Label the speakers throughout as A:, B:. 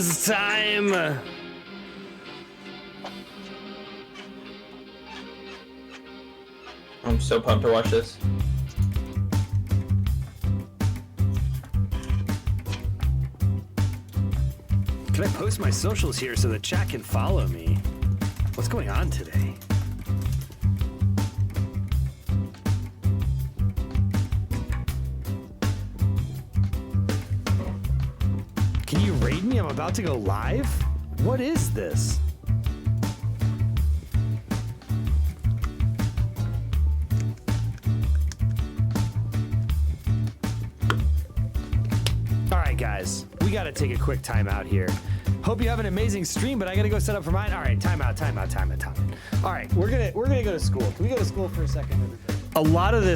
A: is time.
B: I'm so pumped to watch this.
A: Can I post my socials here so the chat can follow me? What's going on today? Can you raid me? I'm about to go live? What is this? All right, guys, we got to take a quick time out here. Hope you have an amazing stream, but I got to go set up for mine. All right, time out. All right, we're gonna go to school. Can we go to school for a second?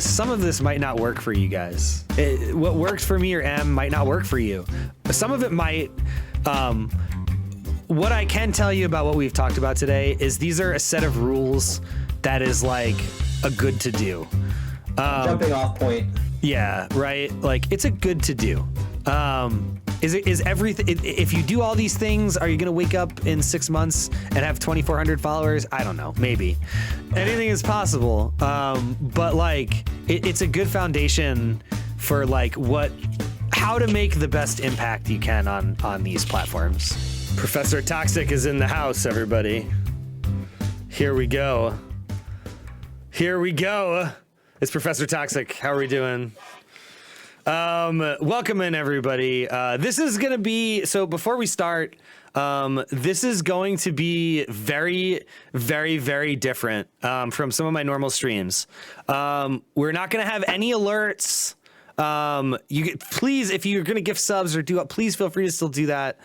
A: Some of this might not work for you guys. What works for me or M might not work for you. Some of it might. What I can tell you about what we've talked about today is these are a set of rules that is like a good to do.
B: Jumping off point.
A: Yeah, right. Like it's a good to do. Is everything? If you do all these things, are you gonna wake up in 6 months and have 2,400 followers? I don't know. Maybe anything is possible. But like, it's a good foundation for like how to make the best impact you can on these platforms. Professor Toxic is in the house, everybody. Here we go. It's Professor Toxic. How are we doing? Welcome in, everybody. This is going to be, so before we start, this is going to be very, very, very different from some of my normal streams. We're not going to have any alerts. Please, if you're going to gift subs or please feel free to still do that.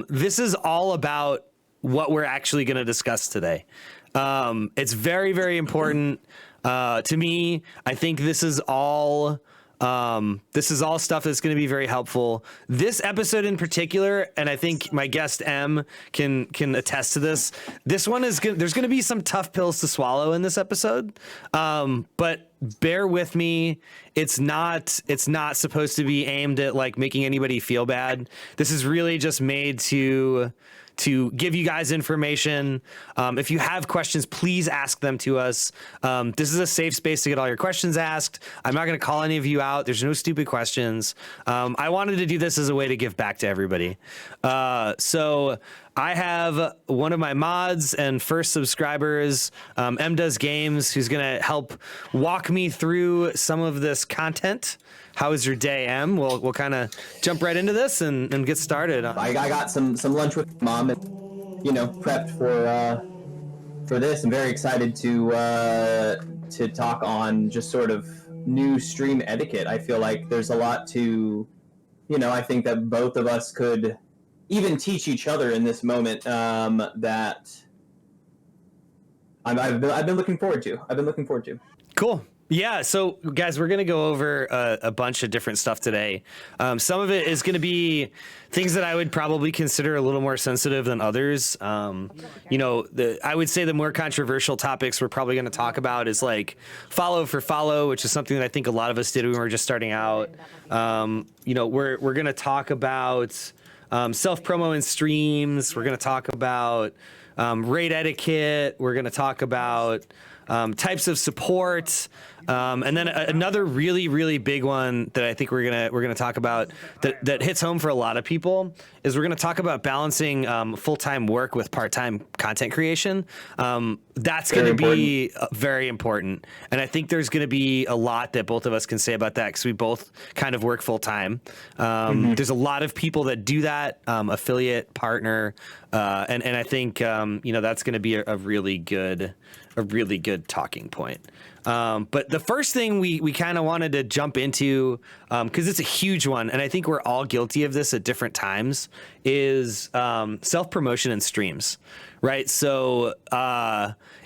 A: This is all about what we're actually going to discuss today. It's very, very important to me. I think this is all stuff that's going to be very helpful. This episode in particular, and I think my guest M can attest to this. This one is good. There's going to be some tough pills to swallow in this episode, but bear with me. It's not supposed to be aimed at like making anybody feel bad. This is really just made to give you guys information. If you have questions, please ask them to us. This is a safe space to get all your questions asked. I'm not going to call any of you out. There's no stupid questions. I wanted to do this as a way to give back to everybody. So I have one of my mods and first subscribers, M Does Games, who's going to help walk me through some of this content. How was your day, M? We'll kind of jump right into this and get started.
B: I got some lunch with mom and prepped for this. I'm very excited to talk on just sort of new stream etiquette. I feel like there's a lot to, I think that both of us could even teach each other in this moment that I've been looking forward to.
A: Cool. Yeah, so guys, we're going to go over a bunch of different stuff today. Some of it is going to be things that I would probably consider a little more sensitive than others. I would say the more controversial topics we're probably going to talk about is like follow for follow, which is something that I think a lot of us did when we were just starting out. We're going to talk about self-promo in streams. We're going to talk about raid etiquette. We're going to talk about types of support. And then another really, really big one that I think we're gonna talk about that hits home for a lot of people is we're gonna talk about balancing full-time work with part-time content creation. That's gonna be very important, and I think there's gonna be a lot that both of us can say about that because we both kind of work full-time. There's a lot of people that do that, affiliate, partner, and I think that's gonna be a really good talking point. But the first thing we kind of wanted to jump into, because it's a huge one, and I think we're all guilty of this at different times, is self-promotion in streams, right? So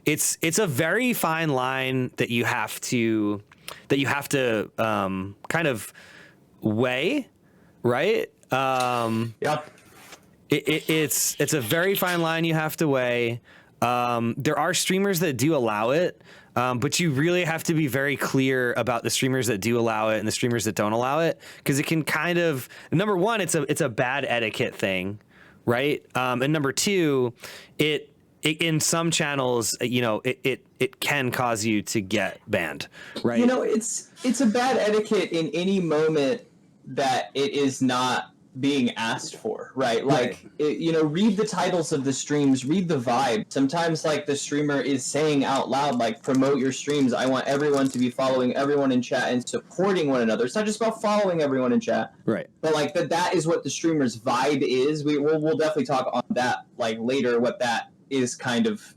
A: it's a very fine line that you have to kind of weigh, right?
B: Yep.
A: It's a very fine line you have to weigh. There are streamers that do allow it. But you really have to be very clear about the streamers that do allow it and the streamers that don't allow it, because it can kind of, number one, it's a bad etiquette thing, right? And number two, it in some channels, it can cause you to get banned, right?
B: It's a bad etiquette in any moment that it is not being asked for, right? Like, read the titles of the streams, read the vibe. Sometimes, like, the streamer is saying out loud, like, promote your streams. I want everyone to be following everyone in chat and supporting one another. It's not just about following everyone in chat,
A: right?
B: But like that is what the streamer's vibe is. We'll definitely talk on that like later, what that is kind of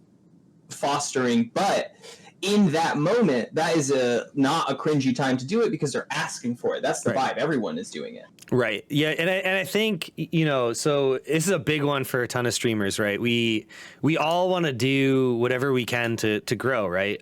B: fostering, but in that moment, that is not a cringy time to do it because they're asking for it. That's the vibe. Everyone is doing it.
A: Right. Yeah. And I think, so this is a big one for a ton of streamers, right? We all want to do whatever we can to grow, right?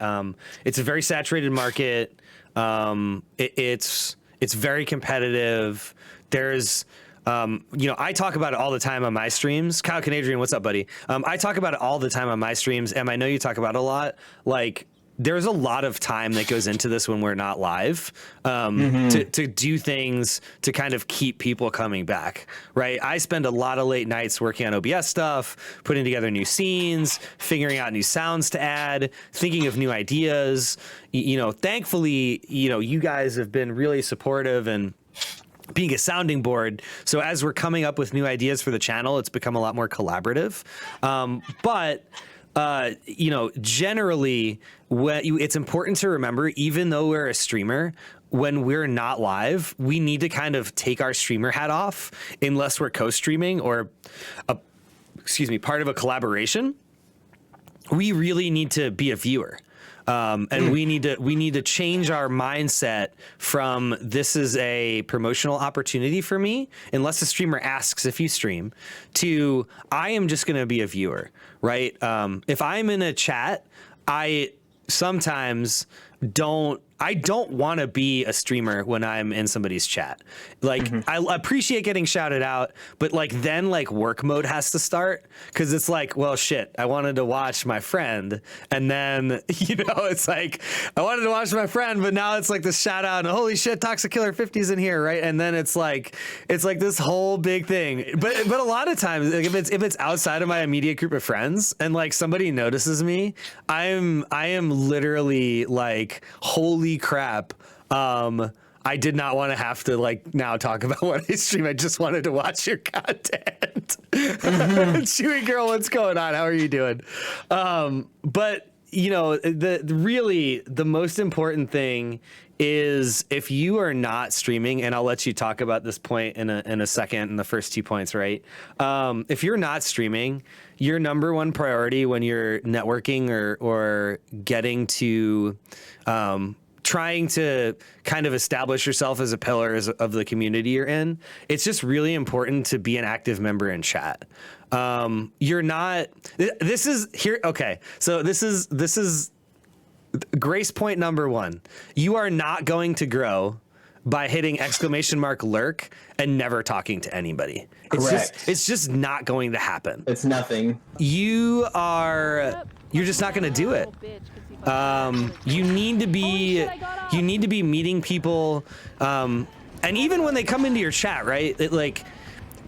A: It's a very saturated market. It's very competitive. There's, I talk about it all the time on my streams. Kyle Canadrian, what's up, buddy? I talk about it all the time on my streams, and I know you talk about it a lot. Like, there's a lot of time that goes into this when we're not live, to do things to kind of keep people coming back, right? I spend a lot of late nights working on OBS stuff, putting together new scenes, figuring out new sounds to add, thinking of new ideas. Thankfully, you guys have been really supportive and being a sounding board. So as we're coming up with new ideas for the channel, it's become a lot more collaborative. But generally, it's important to remember, even though we're a streamer, when we're not live, we need to kind of take our streamer hat off unless we're co-streaming or part of a collaboration. We really need to be a viewer. And we need to change our mindset from this is a promotional opportunity for me, unless the streamer asks if you stream, to I am just going to be a viewer, right? If I'm in a chat, I sometimes don't want to be a streamer when I'm in somebody's chat. Like, I appreciate getting shouted out, but like then like work mode has to start, because it's like, well, shit, I wanted to watch my friend, and then it's like I wanted to watch my friend, but now it's like this shout out and holy shit, Toxic Killer 50's in here, right? And then it's like this whole big thing. But a lot of times, like, if it's outside of my immediate group of friends and like somebody notices me, I am literally like, holy crap, I did not want to have to like now talk about what I stream. I just wanted to watch your content. Chewy girl, what's going on? How are you doing? But the most important thing is, if you are not streaming, and I'll let you talk about this point in a second, in the first 2 points, right? If you're not streaming, your number one priority when you're networking or getting to trying to kind of establish yourself as a pillar of the community you're in, it's just really important to be an active member in chat. You're not, this is here. Okay. So this is grace point number one. You are not going to grow by hitting ! lurk and never talking to anybody.
B: Correct.
A: It's just not going to happen.
B: It's nothing.
A: You're just not going to do it. You need to be meeting people, and even when they come into your chat, right? Like,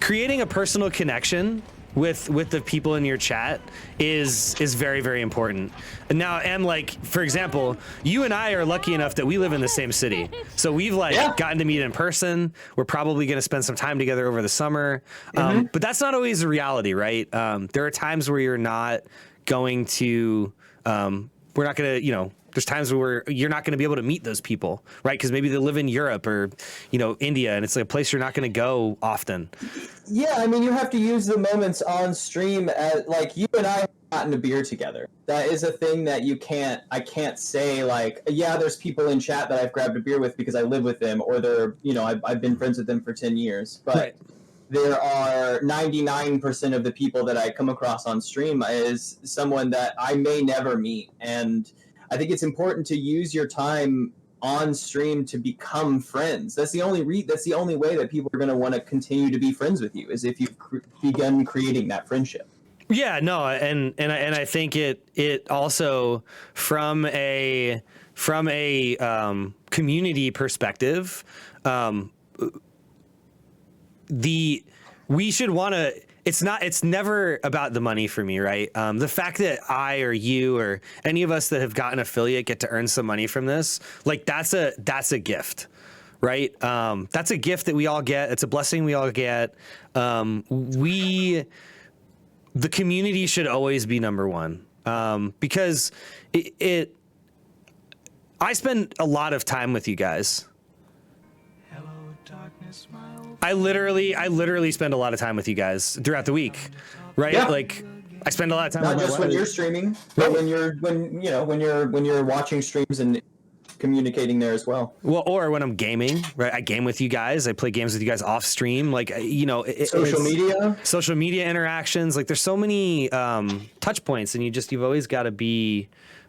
A: creating a personal connection with the people in your chat is very, very important. And now, and like, for example, you and I are lucky enough that we live in the same city, so we've gotten to meet in person. We're probably going to spend some time together over the summer, but that's not always the reality, right? There are times where you're not going to we're not going to, there's times where you're not going to be able to meet those people, right? Because maybe they live in Europe or, India, and it's like a place you're not going to go often.
B: Yeah, I mean, you have to use the moments on stream as, like, you and I have gotten a beer together. That is a thing that I can't say, like, yeah, there's people in chat that I've grabbed a beer with because I live with them, or they're, I've been friends with them for 10 years. But right. There are 99% of the people that I come across on stream is someone that I may never meet. And I think it's important to use your time on stream to become friends. That's the only way that people are going to want to continue to be friends with you, is if you've begun creating that friendship. Yeah, no, and I think it also from a community perspective, we should want to
A: it's never about the money for me, right? The fact that I or you or any of us that have gotten affiliate get to earn some money from this, like that's a gift, right? That's a gift that we all get. It's a blessing we all get. The community should always be number one, because I spend a lot of time with you guys. I literally spend a lot of time with you guys throughout the week, right?
B: Yeah.
A: Like I spend a lot of time.
B: Not
A: with
B: just
A: my
B: when
A: wife.
B: you're streaming, but when you're watching streams and communicating there as well.
A: Well, or when I'm gaming, right? I game with you guys. I play games with you guys off stream. Like, social media interactions. Like, there's so many touch points, and you've always got to be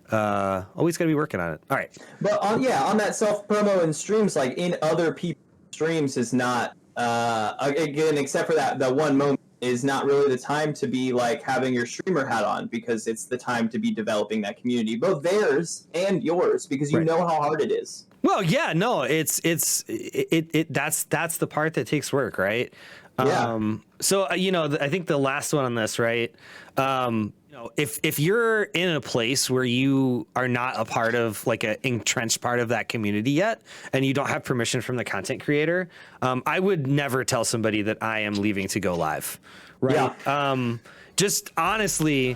A: working on it. All right.
B: But on that self promo and streams, like in other people's streams, is not again, except for that one moment, is not really the time to be like having your streamer hat on, because it's the time to be developing that community, both theirs and yours, because you know how hard it is.
A: Well, yeah, no, that's the part that takes work, right?
B: Yeah.
A: So I think the last one on this, right? If you're in a place where you are not a part of like an entrenched part of that community yet, and you don't have permission from the content creator, I would never tell somebody that I am leaving to go live, right?
B: Yeah.
A: Just honestly,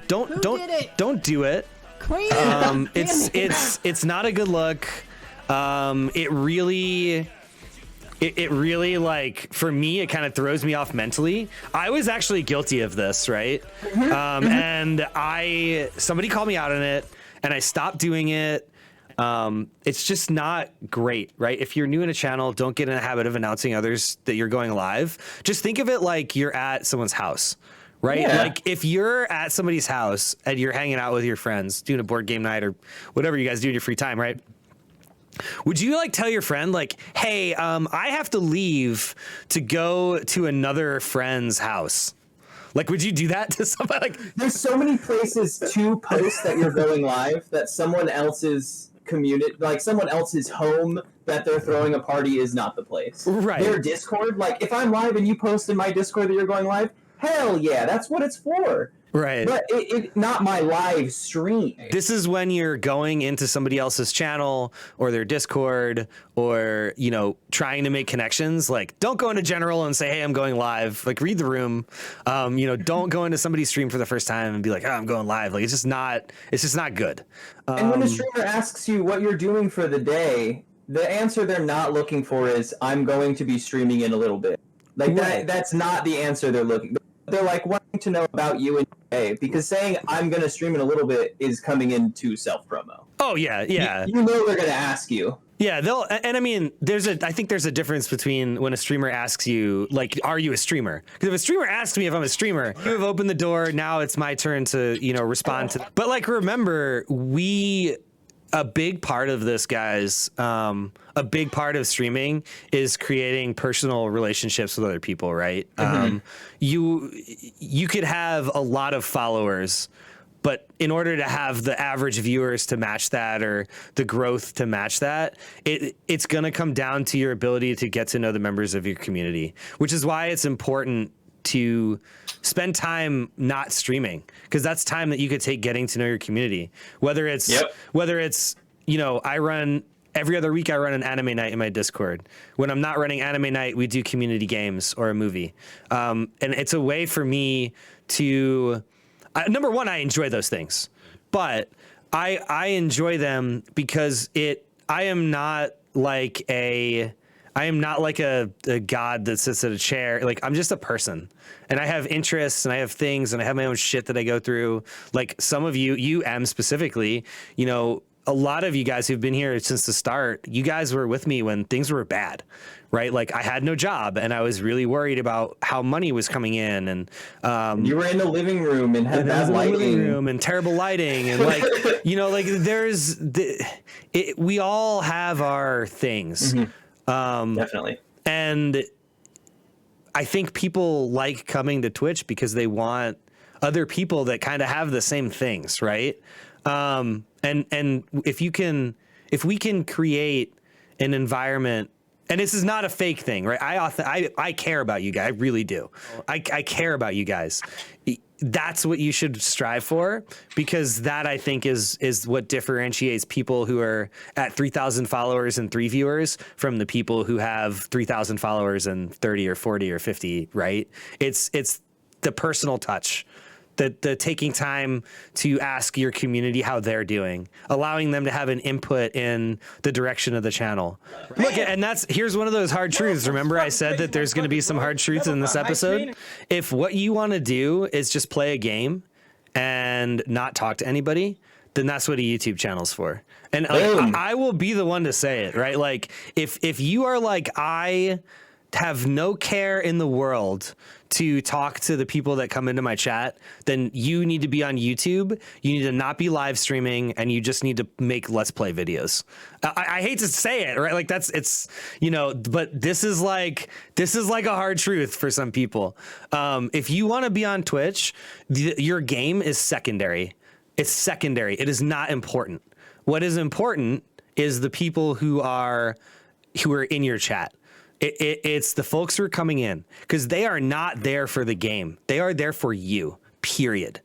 A: don't do it. It's not a good look. It really, like, for me, it kind of throws me off mentally. I was actually guilty of this, right? And somebody called me out on it, and I stopped doing it. It's just not great, right? If you're new in a channel, don't get in the habit of announcing others that you're going live. Just think of it like you're at someone's house, right?
B: Yeah.
A: Like if you're at somebody's house and you're hanging out with your friends, doing a board game night or whatever you guys do in your free time, right? Would you like tell your friend like, hey, I have to leave to go to another friend's house? Like, would you do that to somebody? Like,
B: there's so many places to post that you're going live that someone else's community, like someone else's home that they're throwing a party, is not the place.
A: Right.
B: Their Discord, like if I'm live and you post in my Discord that you're going live, hell yeah, that's what it's for.
A: Right.
B: But it not my live stream.
A: This is when you're going into somebody else's channel or their Discord or, trying to make connections. Like, don't go into general and say, hey, I'm going live. Like, read the room. Don't go into somebody's stream for the first time and be like, oh, I'm going live. Like, it's just not good.
B: And when a streamer asks you what you're doing for the day, the answer they're not looking for is, I'm going to be streaming in a little bit. Like, that's not the answer they're looking for. They're like wanting to know about you and your day, because saying I'm going to stream in a little bit is coming into self promo.
A: Oh yeah, yeah.
B: You know they're going to ask you.
A: Yeah, I mean, I think there's a difference between when a streamer asks you, like, are you a streamer? Because if a streamer asks me if I'm a streamer, you have opened the door. Now it's my turn to respond to. But like, remember, a big part of this, guys, a big part of streaming is creating personal relationships with other people, right?
B: Mm-hmm.
A: You could have a lot of followers, but in order to have the average viewers to match that or the growth to match that, it's going to come down to your ability to get to know the members of your community, which is why it's important to spend time not streaming, because that's time that you could take getting to know your community. Whether it's I run every other week, I run an anime night in my Discord. When I'm not running anime night, we do community games or a movie, and it's a way for me to number one, I enjoy those things, but I enjoy them because I am not like a god that sits at a chair. Like, I'm just a person, and I have interests and I have things and I have my own shit that I go through. Like some of you specifically, a lot of you guys who've been here since the start, you guys were with me when things were bad, right? Like I had no job and I was really worried about how money was coming in, and
B: you were in the living room and had bad lighting
A: and terrible lighting, and like we all have our things.
B: Mm-hmm. Definitely. And
A: I think people like coming to Twitch because they want other people that kind of have the same things, right? And if we can create an environment and this is not a fake thing, right? I care about you guys. I really do. I care about you guys. That's what you should strive for, because that, I think, is what differentiates people who are at 3,000 followers and 3 viewers from the people who have 3,000 followers and 30 or 40 or 50, right? It's the personal touch. The taking time to ask your community how they're doing, allowing them to have an input in the direction of the channel. Look, and here's one of those hard truths. Remember, I said that there's going to be some hard truths in this episode. If what you want to do is just play a game and not talk to anybody, then that's what a YouTube channel's for. And I will be the one to say it, right? Like, if you are like, I have no care in the world to talk to the people that come into my chat, then you need to be on YouTube. You need to not be live streaming, and you just need to make Let's Play videos. I hate to say it, right? Like, but this is like a hard truth for some people. If you want to be on Twitch, your game is secondary. It's secondary. It is not important. What is important is the people who are in your chat. It's the folks who are coming in, because they are not there for the game. They are there for you, period.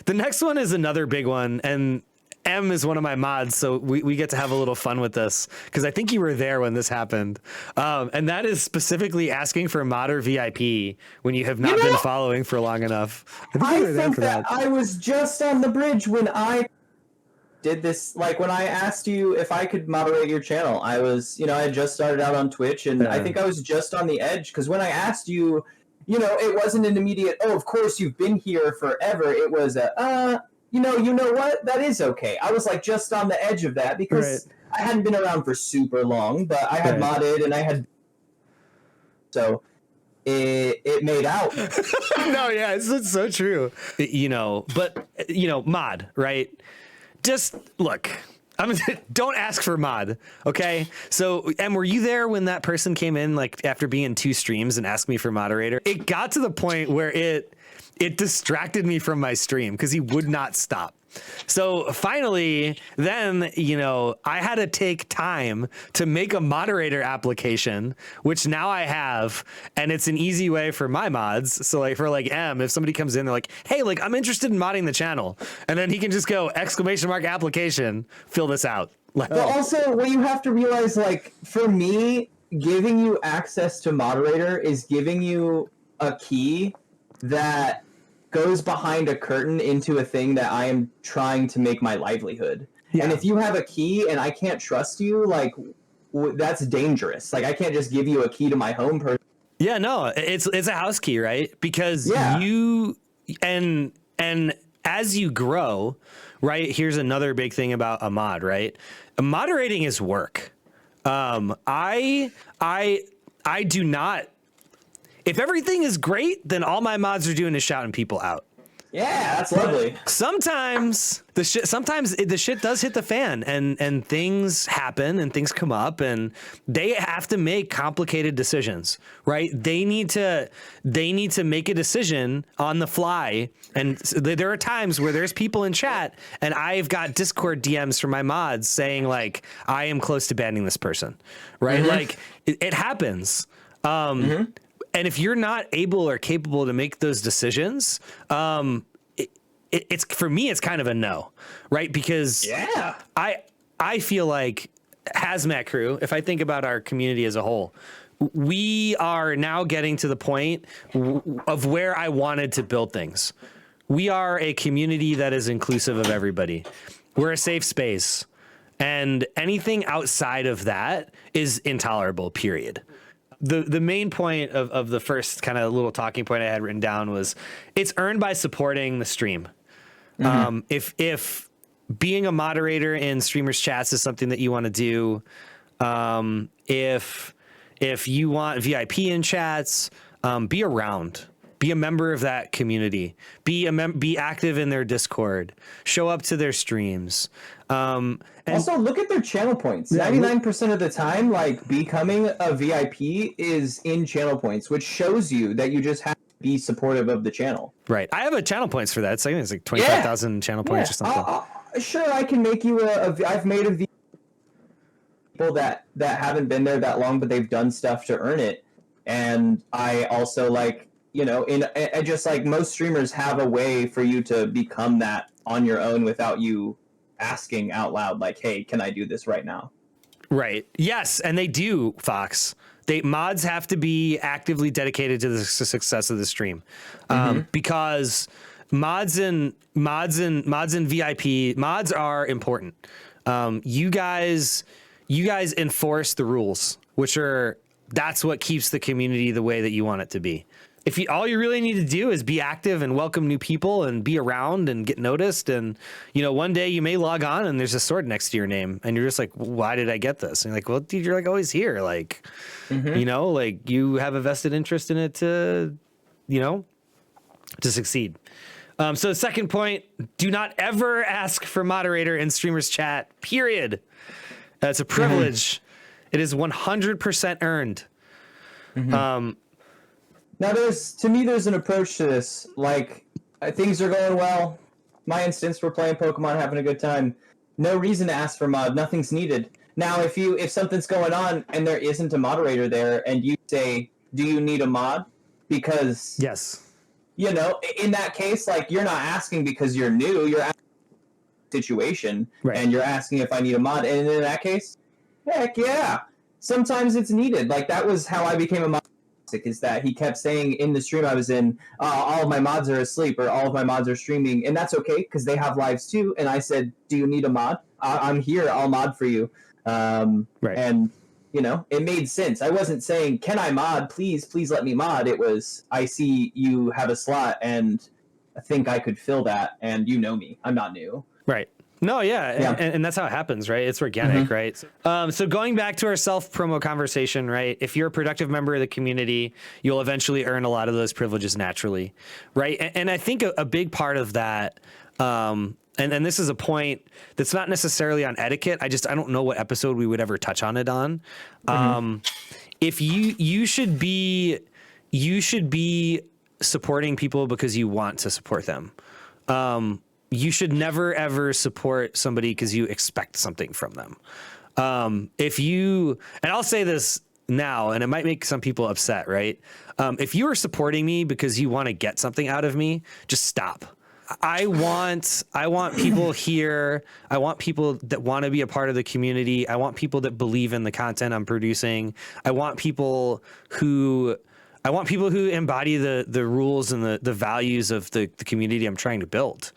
A: The next one is another big one, and M is one of my mods, so we get to have a little fun with this, because I think you were there when this happened. And that is specifically asking for mod or VIP when you have not been following for long enough.
B: I think that I was just on the bridge when I did this. Like, when I asked you if I could moderate your channel, I was, I had just started out on Twitch, and I think I was just on the edge, because when I asked you, it wasn't an immediate, oh, of course you've been here forever. It was you know what, that is okay. I was like just on the edge of that, because I hadn't been around for super long, but I had modded, and I had, so it made out.
A: No, yeah, it's so true. But mod, right? Just look, don't ask for mod, okay? So, and were you there when that person came in, like, after being in 2 streams and asked me for moderator? It got to the point where it distracted me from my stream, because he would not stop. So finally, then, I had to take time to make a moderator application, which now I have, and it's an easy way for my mods. So, like, for like M, if somebody comes in, they're like, hey, like, I'm interested in modding the channel. And then he can just go !application, fill this out.
B: But also, what you have to realize, like, for me, giving you access to moderator is giving you a key that goes behind a curtain into a thing that I am trying to make my livelihood. Yeah. And if you have a key and I can't trust you, like, that's dangerous. Like, I can't just give you a key to my home person. Yeah,
A: no, it's a house key, right? Because you and as you grow, right? Here's another big thing about a mod, right? Moderating is work. I do not. If everything is great, then all my mods are doing is shouting people out.
B: Yeah, that's lovely.
A: Sometimes the shit does hit the fan, and things happen and things come up, and they have to make complicated decisions, right? They need to make a decision on the fly. And there are times where there's people in chat, and I've got Discord DMs from my mods saying, like, I am close to banning this person, right? Mm-hmm. Like, it happens. And if you're not able or capable to make those decisions, it's for me, it's kind of a no, right? Because I feel like Hazmat Crew, if I think about our community as a whole, we are now getting to the point of where I wanted to build things. We are a community that is inclusive of everybody. We're a safe space, and anything outside of that is intolerable, period. The main point of the first kind of little talking point I had written down was it's earned by supporting the stream. Mm-hmm. If being a moderator in streamers chats is something that you want to do, if you want VIP in chats, be around. Be a member of that community. Be active in their Discord. Show up to their streams. And
B: also, look at their channel points. 99% of the time, like, becoming a VIP is in channel points, which shows you that you just have to be supportive of the channel.
A: Right. I have a channel points for that. I think it's like 25,000 channel points or something.
B: Sure, I can make you I've made a VIP people that haven't been there that long, but they've done stuff to earn it. And I also like, you know, I just like most streamers have a way for you to become that on your own without you asking out loud, like, hey, can I do this right now?
A: Right. Yes, and they do, Fox. Mods have to be actively dedicated to the success of the stream, because mods and VIP mods are important. You guys enforce the rules, that's what keeps the community the way that you want it to be. All you really need to do is be active and welcome new people and be around and get noticed. And, you know, one day you may log on and there's a sword next to your name and you're just like, why did I get this? And you're like, well, dude, you're like always here. Like, you know, like you have a vested interest in it to succeed. So the second point, do not ever ask for moderator in streamers chat, period. It's a privilege. It is 100% earned.
B: Now, there's an approach to this. Like, things are going well. My instance, we're playing Pokemon, having a good time. No reason to ask for mod. Nothing's needed. Now, if something's going on and there isn't a moderator there, and you say, "Do you need a mod?" Because
A: yes,
B: you know, in that case, like you're not asking because you're new. You're asking situation, right. And you're asking if I need a mod. And in that case, heck yeah. Sometimes it's needed. Like that was how I became a mod. Is that he kept saying in the stream I was in, all of my mods are asleep or all of my mods are streaming, and that's okay because they have lives too. And I said, do you need a mod? I'm here, I'll mod for you. Right. And you know, it made sense. I wasn't saying, can I mod? Please let me mod. It was, I see you have a slot and I think I could fill that, and you know me, I'm not new.
A: Right. No, yeah. And that's how it happens, right? It's organic, right? So going back to our self-promo conversation, right? If you're a productive member of the community, you'll eventually earn a lot of those privileges naturally, right? And I think a big part of that, and this is a point that's not necessarily on etiquette. I don't know what episode we would ever touch on it on. If you should be supporting people because you want to support them. You should never, ever support somebody because you expect something from them. And I'll say this now, and it might make some people upset, right? If you are supporting me because you want to get something out of me, just stop. I want people here. I want people that want to be a part of the community. I want people that believe in the content I'm producing. I want people who embody the rules and the values of the community I'm trying to build.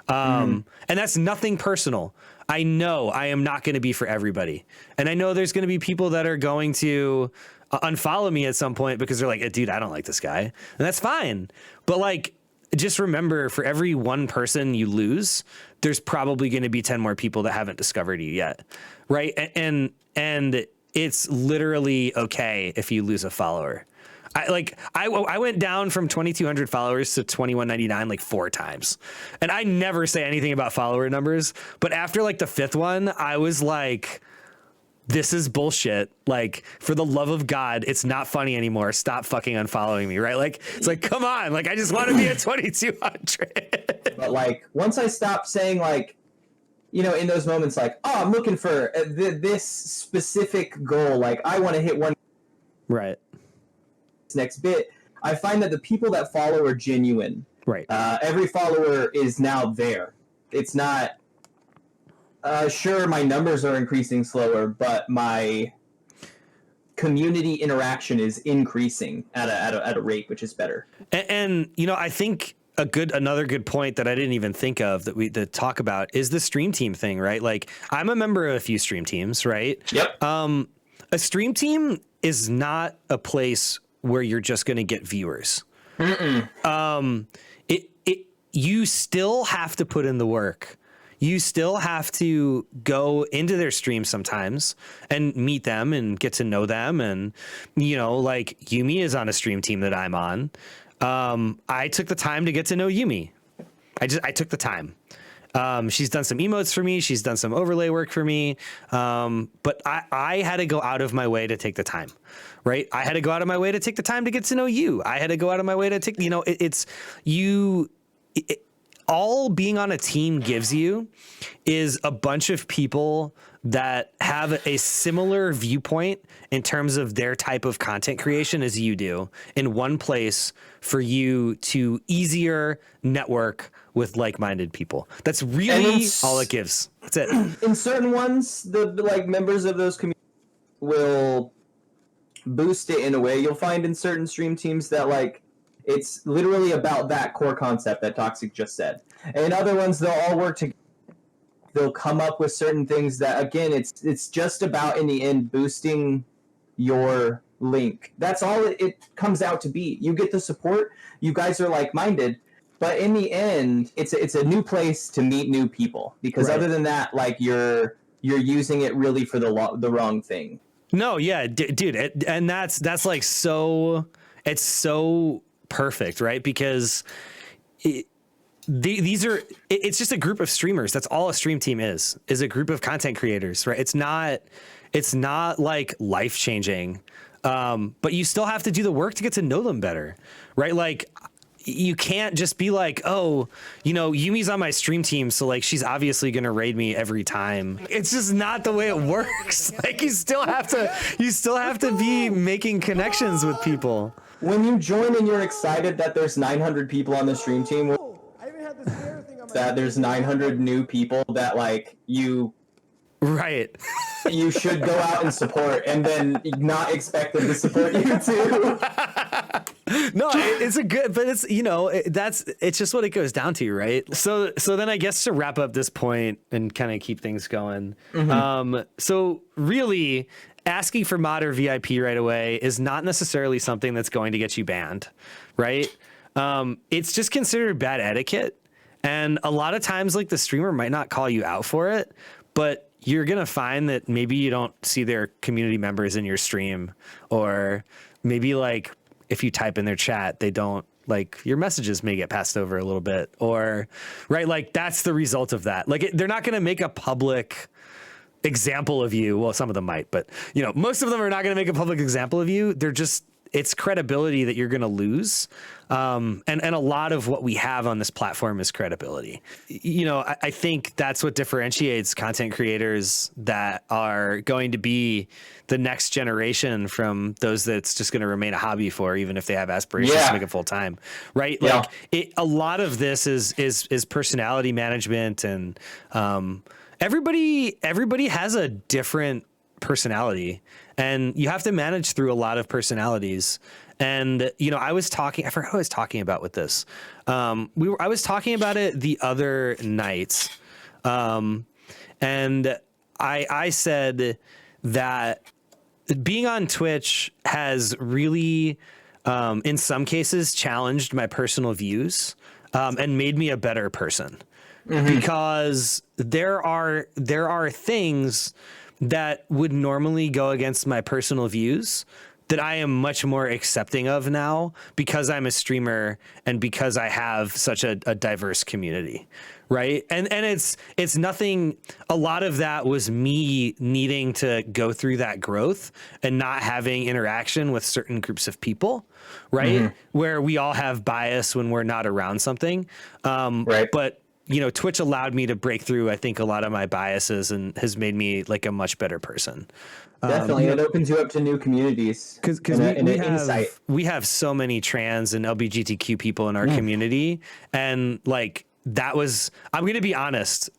A: And that's nothing personal. I know I am not going to be for everybody. And I know there's going to be people that are going to unfollow me at some point because they're like, dude, I don't like this guy. And that's fine. But like, just remember, for every one person you lose, there's probably going to be 10 more people that haven't discovered you yet. Right. And it's literally okay if you lose a follower. I went down from 2,200 followers to 2,199 like 4 times, and I never say anything about follower numbers. But after like the 5th one, I was like, this is bullshit. Like, for the love of God, it's not funny anymore. Stop fucking unfollowing me. Right. Like, it's like, come on. Like, I just want to be at 2,200.
B: But like, once I stopped saying like, you know, in those moments, like, oh, I'm looking for this specific goal. Like, I want to hit one.
A: Right.
B: Next bit, I find that the people that follow are genuine.
A: Right.
B: Every follower is now there. It's not sure my numbers are increasing slower, but my community interaction is increasing at a rate which is better.
A: And you know, I think another good point that I didn't even think of that talk about is the stream team thing, right? Like, I'm a member of a few stream teams, right?
B: Yep.
A: A stream team is not a place where you're just going to get viewers. You still have to put in the work. You still have to go into their stream sometimes and meet them and get to know them. And, you know, like Yumi is on a stream team that I'm on. I took the time to get to know Yumi. I took the time. She's done some emotes for me. She's done some overlay work for me. But I had to go out of my way to take the time, right? I had to go out of my way to take the time to get to know you. I had to go out of my way to take, you know, all being on a team gives you is a bunch of people that have a similar viewpoint in terms of their type of content creation as you do in one place for you to easier network with like-minded people. That's really all it gives. That's it.
B: In certain ones, the like members of those communities will boost it in a way. You'll find in certain stream teams that like it's literally about that core concept that Toxic just said. And in other ones, they'll all work together. They'll come up with certain things that, again, it's just about, in the end, boosting your link. That's all it comes out to be. You get the support. You guys are like-minded. But in the end, it's a new place to meet new people. Because other than that, like you're using it really for the wrong thing.
A: No, yeah, dude. And that's like so, it's so perfect, right? Because it's just a group of streamers. That's all a stream team is a group of content creators, right? It's not like life changing, but you still have to do the work to get to know them better, right? Like you can't just be like, oh, Yumi's on my stream team, so like she's obviously gonna raid me every time. It's just not the way it works. Like you still have to be making connections with people.
B: When you join and you're excited that there's 900 people on the stream team, that there's 900 new people that like you should go out and support, and then not expect them to support you too.
A: No, it's a good, but it's it's just what it goes down to, right? So then I guess to wrap up this point and kind of keep things going. So really asking for mod or VIP right away is not necessarily something that's going to get you banned, right? It's just considered bad etiquette. And a lot of times, like, the streamer might not call you out for it, but you're going to find that maybe you don't see their community members in your stream, or maybe, like, if you type in their chat, they don't, like, your messages may get passed over a little bit, or, right, like, that's the result of that. Like, they're not going to make a public example of you. Well, some of them might, but, most of them are not going to make a public example of you. They're just, it's credibility that you're going to lose. And a lot of what we have on this platform is credibility. I think that's what differentiates content creators that are going to be the next generation from those that's just going to remain a hobby for, even if they have aspirations to make it full time. Right.
B: Yeah.
A: Like a lot of this is personality management, and everybody has a different personality, and you have to manage through a lot of personalities. And, I forgot who I was talking about with this. I was talking about it the other night. And I said that being on Twitch has really, in some cases, challenged my personal views, and made me a better person. Because there are things that would normally go against my personal views that I am much more accepting of now, because I'm a streamer and because I have such a diverse community, right? And it's nothing. A lot of that was me needing to go through that growth and not having interaction with certain groups of people, right? Where we all have bias when we're not around something,
B: right?
A: But Twitch allowed me to break through, I think, a lot of my biases, and has made me like a much better person.
B: Definitely. It opens you up to new communities.
A: Because we have so many trans and LGBTQ people in our community. And like, that was, I'm going to be honest,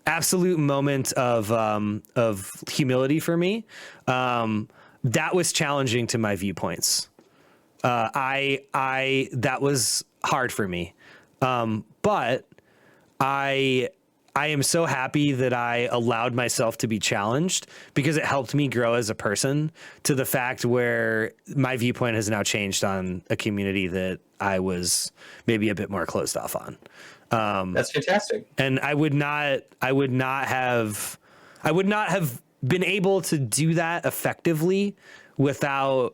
A: absolute moment of humility for me. That was challenging to my viewpoints. That was hard for me. But I am so happy that I allowed myself to be challenged, because it helped me grow as a person to the fact where my viewpoint has now changed on a community that I was maybe a bit more closed off on.
B: That's fantastic.
A: And I would not have been able to do that effectively without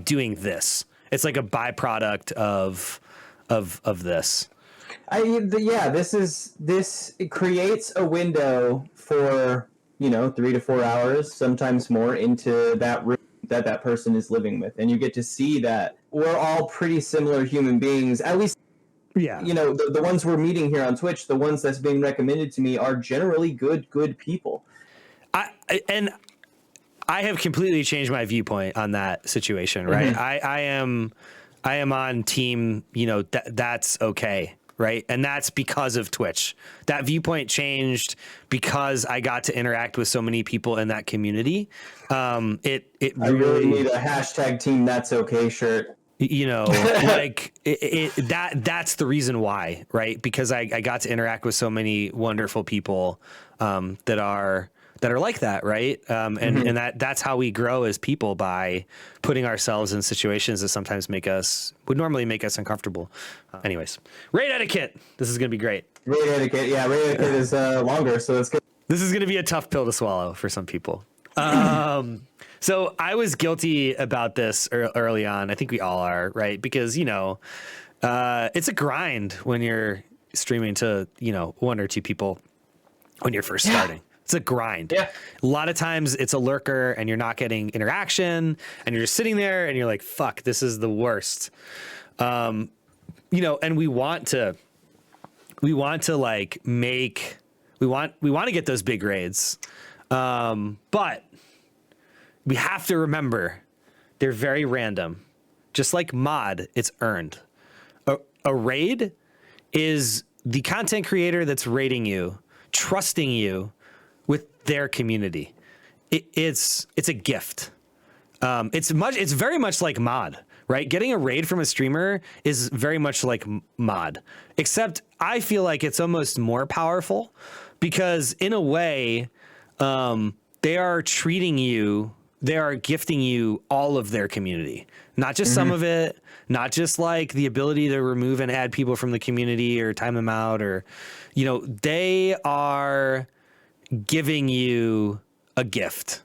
A: doing this. It's like a byproduct of this.
B: It creates a window for 3 to 4 hours, sometimes more, into that room that that person is living with, and you get to see that we're all pretty similar human beings, at least.
A: Yeah.
B: You know, the ones we're meeting here on Twitch, the ones that's being recommended to me are generally good people.
A: And I have completely changed my viewpoint on that situation, right?
B: Mm-hmm.
A: I am on team, you know, that's okay, right? And that's because of Twitch. That viewpoint changed because I got to interact with so many people in that community. It
B: I really need a hashtag team that's okay shirt.
A: You know, like that's the reason why, right? Because I got to interact with so many wonderful people that are like that, right? And that's how we grow as people, by putting ourselves in situations that sometimes would normally make us uncomfortable. Anyways, raid etiquette. This is gonna be great.
B: Raid etiquette, yeah, raid etiquette is longer, so it's good.
A: This is gonna be a tough pill to swallow for some people. So I was guilty about this early on. I think we all are, right? Because, you know, it's a grind when you're streaming to, you know, one or two people when you're first starting. It's a grind.
B: Yeah.
A: A lot of times it's a lurker and you're not getting interaction and you're just sitting there and you're like, fuck, this is the worst. You know, and we want to like we want to get those big raids. But we have to remember they're very random. Just like mod, it's earned. A raid is the content creator that's raiding you, trusting you with their community. It's a gift. It's very much like mod, right? Getting a raid from a streamer is very much like mod, except I feel like it's almost more powerful because in a way, they are gifting you all of their community, not just some of it, not just like the ability to remove and add people from the community or time them out, or, you know, they are giving you a gift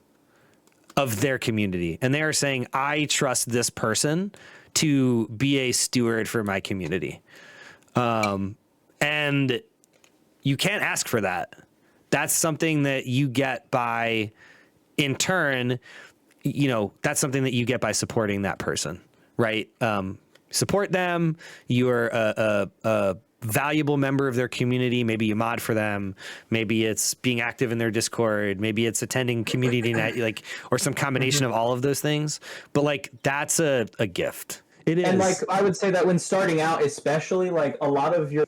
A: of their community. And they are saying, I trust this person to be a steward for my community. And you can't ask for that. That's something that you get by, in turn, you know, that's something that you get by supporting that person, right? Support them. You're a valuable member of their community. Maybe you mod for them. Maybe it's being active in their Discord. Maybe it's attending community night, like, or some combination of all of those things. But like, that's a gift. It is.
B: And like, I would say that when starting out, especially, like a lot of your,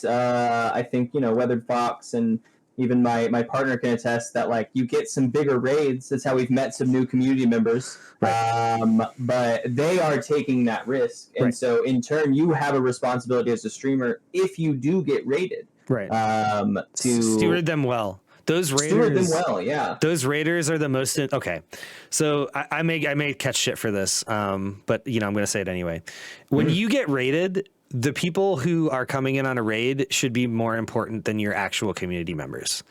B: I think, you know, Weathered Fox and even my partner can attest that like you get some bigger raids. That's how we've met some new community members. Right. But they are taking that risk. And right. So in turn, you have a responsibility as a streamer if you do get raided.
A: Right.
B: To
A: steward them well. Those raiders,
B: steward them well, yeah.
A: Those raiders are the most okay. So I may catch shit for this, but you know I'm going to say it anyway. When you get raided, the people who are coming in on a raid should be more important than your actual community members.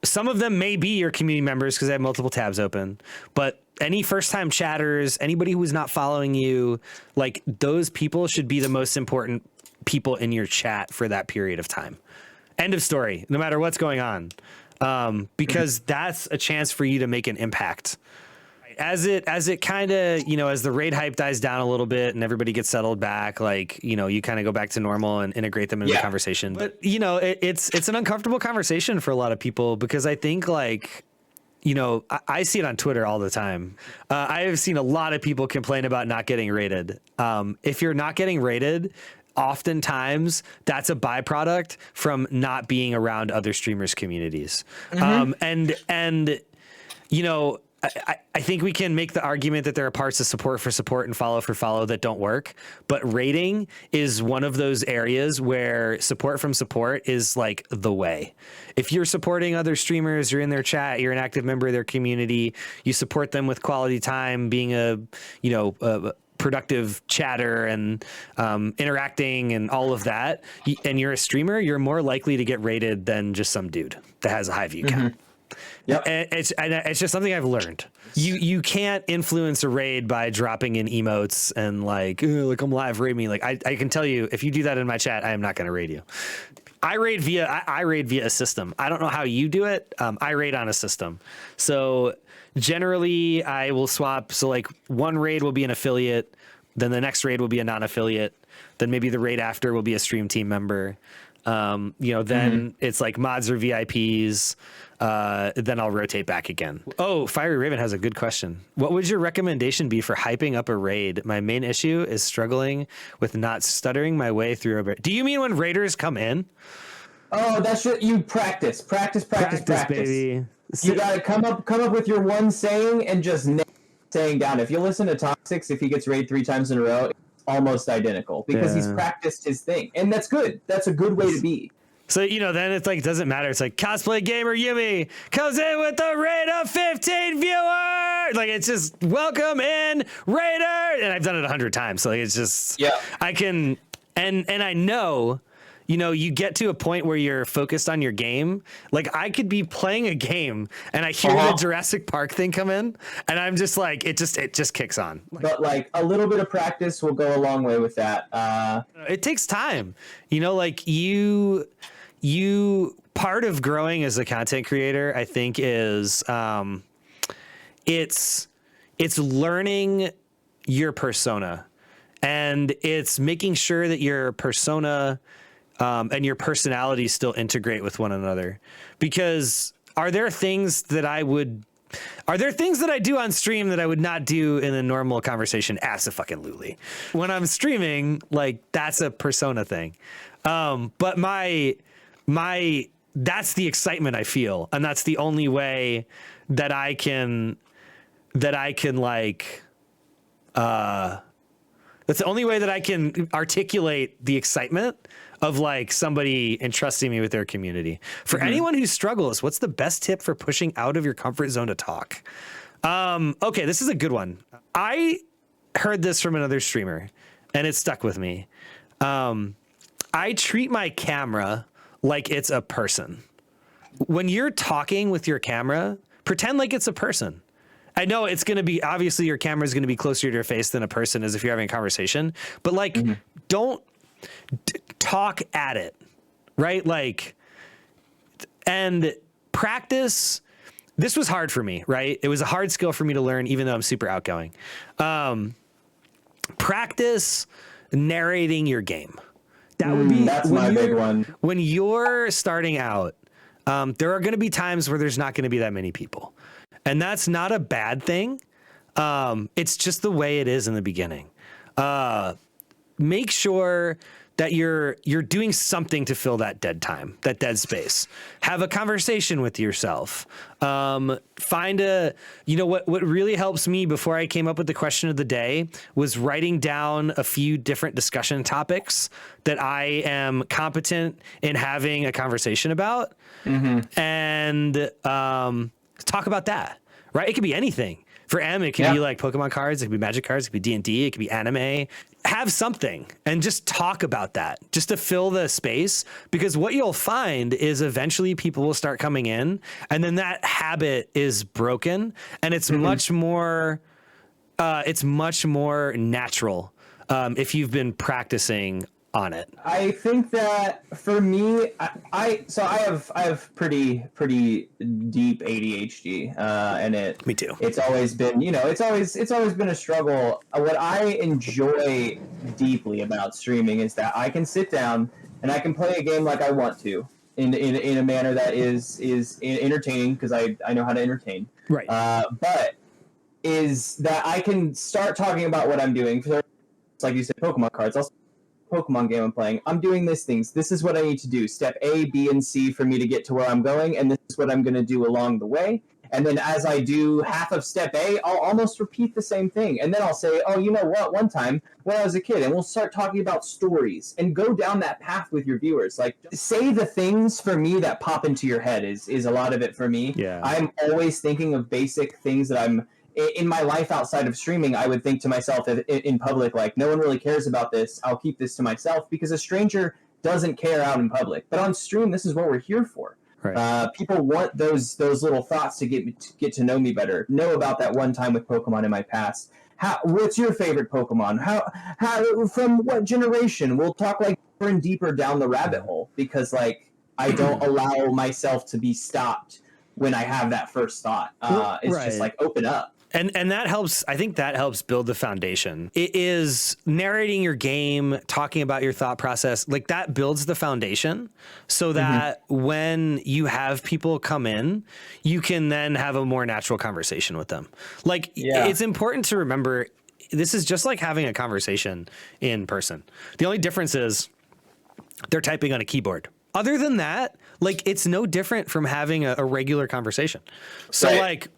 A: Some of them may be your community members because they have multiple tabs open, but any first-time chatters, anybody who is not following you, like those people should be the most important people in your chat for that period of time. End of story, no matter what's going on, because that's a chance for you to make an impact. As it kind of, you know, as the raid hype dies down a little bit and everybody gets settled back, like, you know, you kind of go back to normal and integrate them in the conversation. But, you know, it's an uncomfortable conversation for a lot of people because I think like, you know, I see it on Twitter all the time. I have seen a lot of people complain about not getting rated. If you're not getting rated, oftentimes that's a byproduct from not being around other streamers' communities. And, you know, I think we can make the argument that there are parts of support for support and follow for follow that don't work, but rating is one of those areas where support from support is like the way. If you're supporting other streamers, you're in their chat, you're an active member of their community, you support them with quality time, being a productive chatter and interacting and all of that, and you're a streamer, you're more likely to get rated than just some dude that has a high view count. Yep. And it's just something I've learned. You can't influence a raid by dropping in emotes and like I'm live, raid me. Like I can tell you, if you do that in my chat, I am not going to raid you. I raid via a system. I don't know how you do it. I raid on a system. So Generally, I will swap. So like one raid will be an affiliate, then the next raid will be a non-affiliate, then maybe the raid after will be a stream team member. Then it's like mods or VIPs. Then I'll rotate back again. Oh, Fiery Raven has a good question. What would your recommendation be for hyping up a raid? My main issue is struggling with not stuttering my way through a raid. Do you mean when raiders come in?
B: Oh, that's what you practice,
A: baby.
B: You gotta come up with your one saying and just nail saying down. If you listen to Toxics, if he gets raid 3 times in a row, it's almost identical because he's practiced his thing, and that's good. That's a good way to be.
A: So, then it's like, it doesn't matter. It's like cosplay gamer Yumi comes in with a raid of 15 viewers. Like, it's just welcome in Raider. And I've done it 100 times. So like, it's just, I can, and I know, you get to a point where you're focused on your game. Like I could be playing a game and I hear the Jurassic Park thing come in and I'm just like, it just kicks on.
B: But like a little bit of practice will go a long way with that.
A: It takes time, like you part of growing as a content creator, I think is, it's learning your persona and it's making sure that your persona, and your personalities still integrate with one another. Because are there things that I do on stream that I would not do in a normal conversation? Absolutely. When I'm streaming, like that's a persona thing. But that's the excitement I feel. And that's the only way that I can that's the only way that I can articulate the excitement of like somebody entrusting me with their community. For anyone who struggles, what's the best tip for pushing out of your comfort zone to talk? Okay, this is a good one. I heard this from another streamer and it stuck with me. I treat my camera like it's a person. When you're talking with your camera, pretend like it's a person. I know it's going to be, obviously your camera is going to be closer to your face than a person is if you're having a conversation, but like, don't talk at it, right? Like, and practice. This was hard for me, right? It was a hard skill for me to learn, even though I'm super outgoing. Practice narrating your game. That would be,
B: that's my big one.
A: When you're starting out, there are going to be times where there's not going to be that many people. And that's not a bad thing. It's just the way it is in the beginning. Make sure that you're doing something to fill that dead time, that dead space. Have a conversation with yourself. Find what really helps me before I came up with the question of the day was writing down a few different discussion topics that I am competent in having a conversation about, and talk about that. Right? It could be anything. For M, it could be like Pokemon cards, it could be Magic cards, it could be D&D, it could be anime. Have something and just talk about that just to fill the space, because what you'll find is eventually people will start coming in and then that habit is broken and it's much more natural if you've been practicing on it.
B: I think that for me, I have pretty deep ADHD, and
A: Me too.
B: It's always been, it's always been a struggle. What I enjoy deeply about streaming is that I can sit down and I can play a game like I want to, in a manner that is entertaining, because I know how to entertain.
A: Right.
B: But is that I can start talking about what I'm doing. Like you said, Pokemon cards. Pokemon game I'm playing. I'm doing these things. This is what I need to do. Step A, B, and C for me to get to where I'm going, and this is what I'm going to do along the way. And then as I do half of step A, I'll almost repeat the same thing. And then I'll say, oh, you know what? One time when I was a kid, and we'll start talking about stories and go down that path with your viewers. Like, say the things for me that pop into your head is a lot of it for me.
A: Yeah.
B: I'm always thinking of basic things that I'm in my life outside of streaming. I would think to myself in public, like, no one really cares about this. I'll keep this to myself, because a stranger doesn't care out in public. But on stream, this is what we're here for. Right. People want those little thoughts to get to know me better. Know about that one time with Pokemon in my past. What's your favorite Pokemon? How from what generation? We'll talk like deeper and deeper down the rabbit hole, because like I don't allow myself to be stopped when I have that first thought. It's
A: Right.
B: just like open up.
A: And that helps. I think that helps build the foundation. It is narrating your game, talking about your thought process, like that builds the foundation so that when you have people come in, you can then have a more natural conversation with them. Like it's important to remember, this is just like having a conversation in person. The only difference is they're typing on a keyboard. Other than that, like it's no different from having a regular conversation. So like,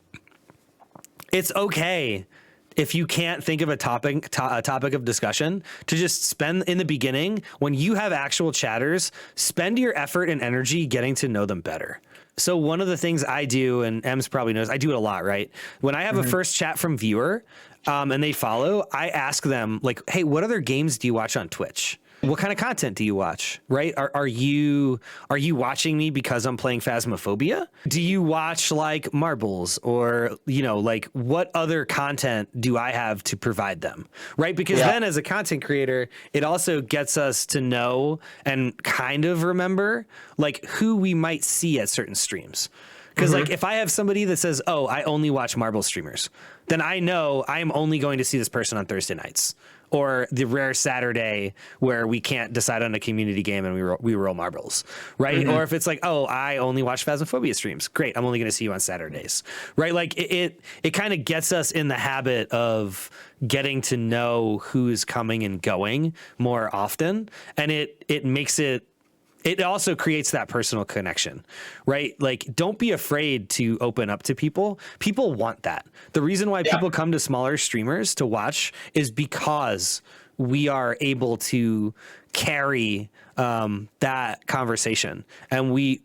A: it's okay if you can't think of a topic of discussion to just spend in the beginning when you have actual chatters, spend your effort and energy getting to know them better. So one of the things I do, and Ems probably knows, I do it a lot, right? When I have a first chat from viewer and they follow, I ask them like, hey, what other games do you watch on Twitch? What kind of content do you watch, right? Are you watching me because I'm playing Phasmophobia? Do you watch like Marbles or, you know, like what other content do I have to provide them, right? Because then as a content creator, it also gets us to know and kind of remember like who we might see at certain streams. Because like if I have somebody that says, oh, I only watch Marble streamers, then I know I'm only going to see this person on Thursday nights. Or the rare Saturday where we can't decide on a community game and we roll marbles, right? Or if it's like, oh, I only watch Phasmophobia streams. Great, I'm only going to see you on Saturdays, right? Like it kind of gets us in the habit of getting to know who's coming and going more often, and it makes it. It also creates that personal connection, right? Like, don't be afraid to open up to people. People want that. The reason why people come to smaller streamers to watch is because we are able to carry that conversation, and we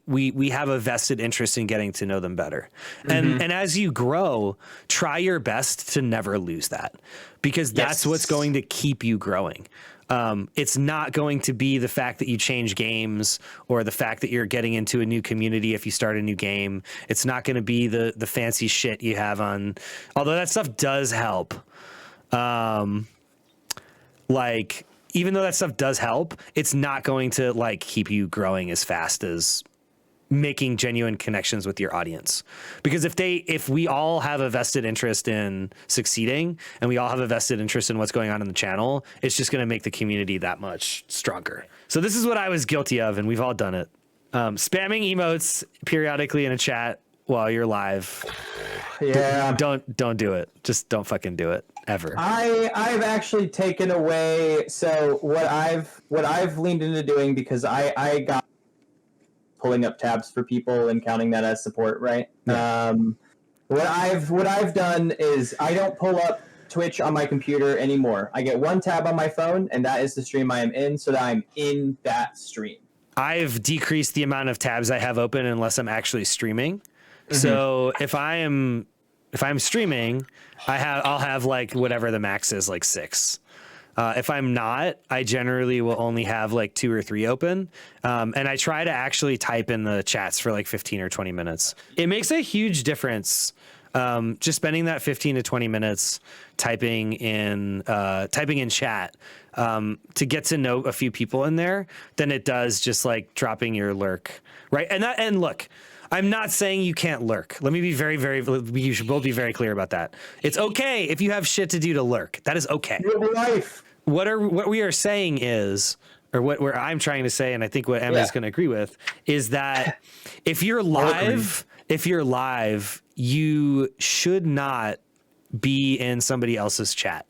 A: have a vested interest in getting to know them better. And as you grow, try your best to never lose that, because that's what's going to keep you growing. It's not going to be the fact that you change games or the fact that you're getting into a new community if you start a new game. It's not going to be the fancy shit you have on, although that stuff does help. Like, even though that stuff does help, it's not going to like keep you growing as fast as making genuine connections with your audience. Because if we all have a vested interest in succeeding and we all have a vested interest in what's going on in the channel, it's just going to make the community that much stronger. So this is what I was guilty of, and we've all done it. Spamming emotes periodically in a chat while you're live. Yeah. Don't do it. Just don't fucking do it ever.
B: I've actually taken away, so what I've leaned into doing, because I got pulling up tabs for people and counting that as support, right? Yeah. What I've done is I don't pull up Twitch on my computer anymore. I get one tab on my phone, and that is the stream I am in, so that I'm in that stream.
A: I've decreased the amount of tabs I have open unless I'm actually streaming. So if I'm streaming, I'll have like whatever the max is, like 6. If I'm not, I generally will only have like 2 or 3 open. And I try to actually type in the chats for like 15 or 20 minutes. It makes a huge difference. Just spending that 15 to 20 minutes typing in chat to get to know a few people in there than it does just like dropping your lurk, right? And look, I'm not saying you can't lurk. Let me be you should both be very clear about that. It's okay if you have shit to do to lurk. That is okay.
B: Real life.
A: What we are saying is, or what I'm trying to say, and I think what Emma is going to agree with, is that if you're live, you should not be in somebody else's chat.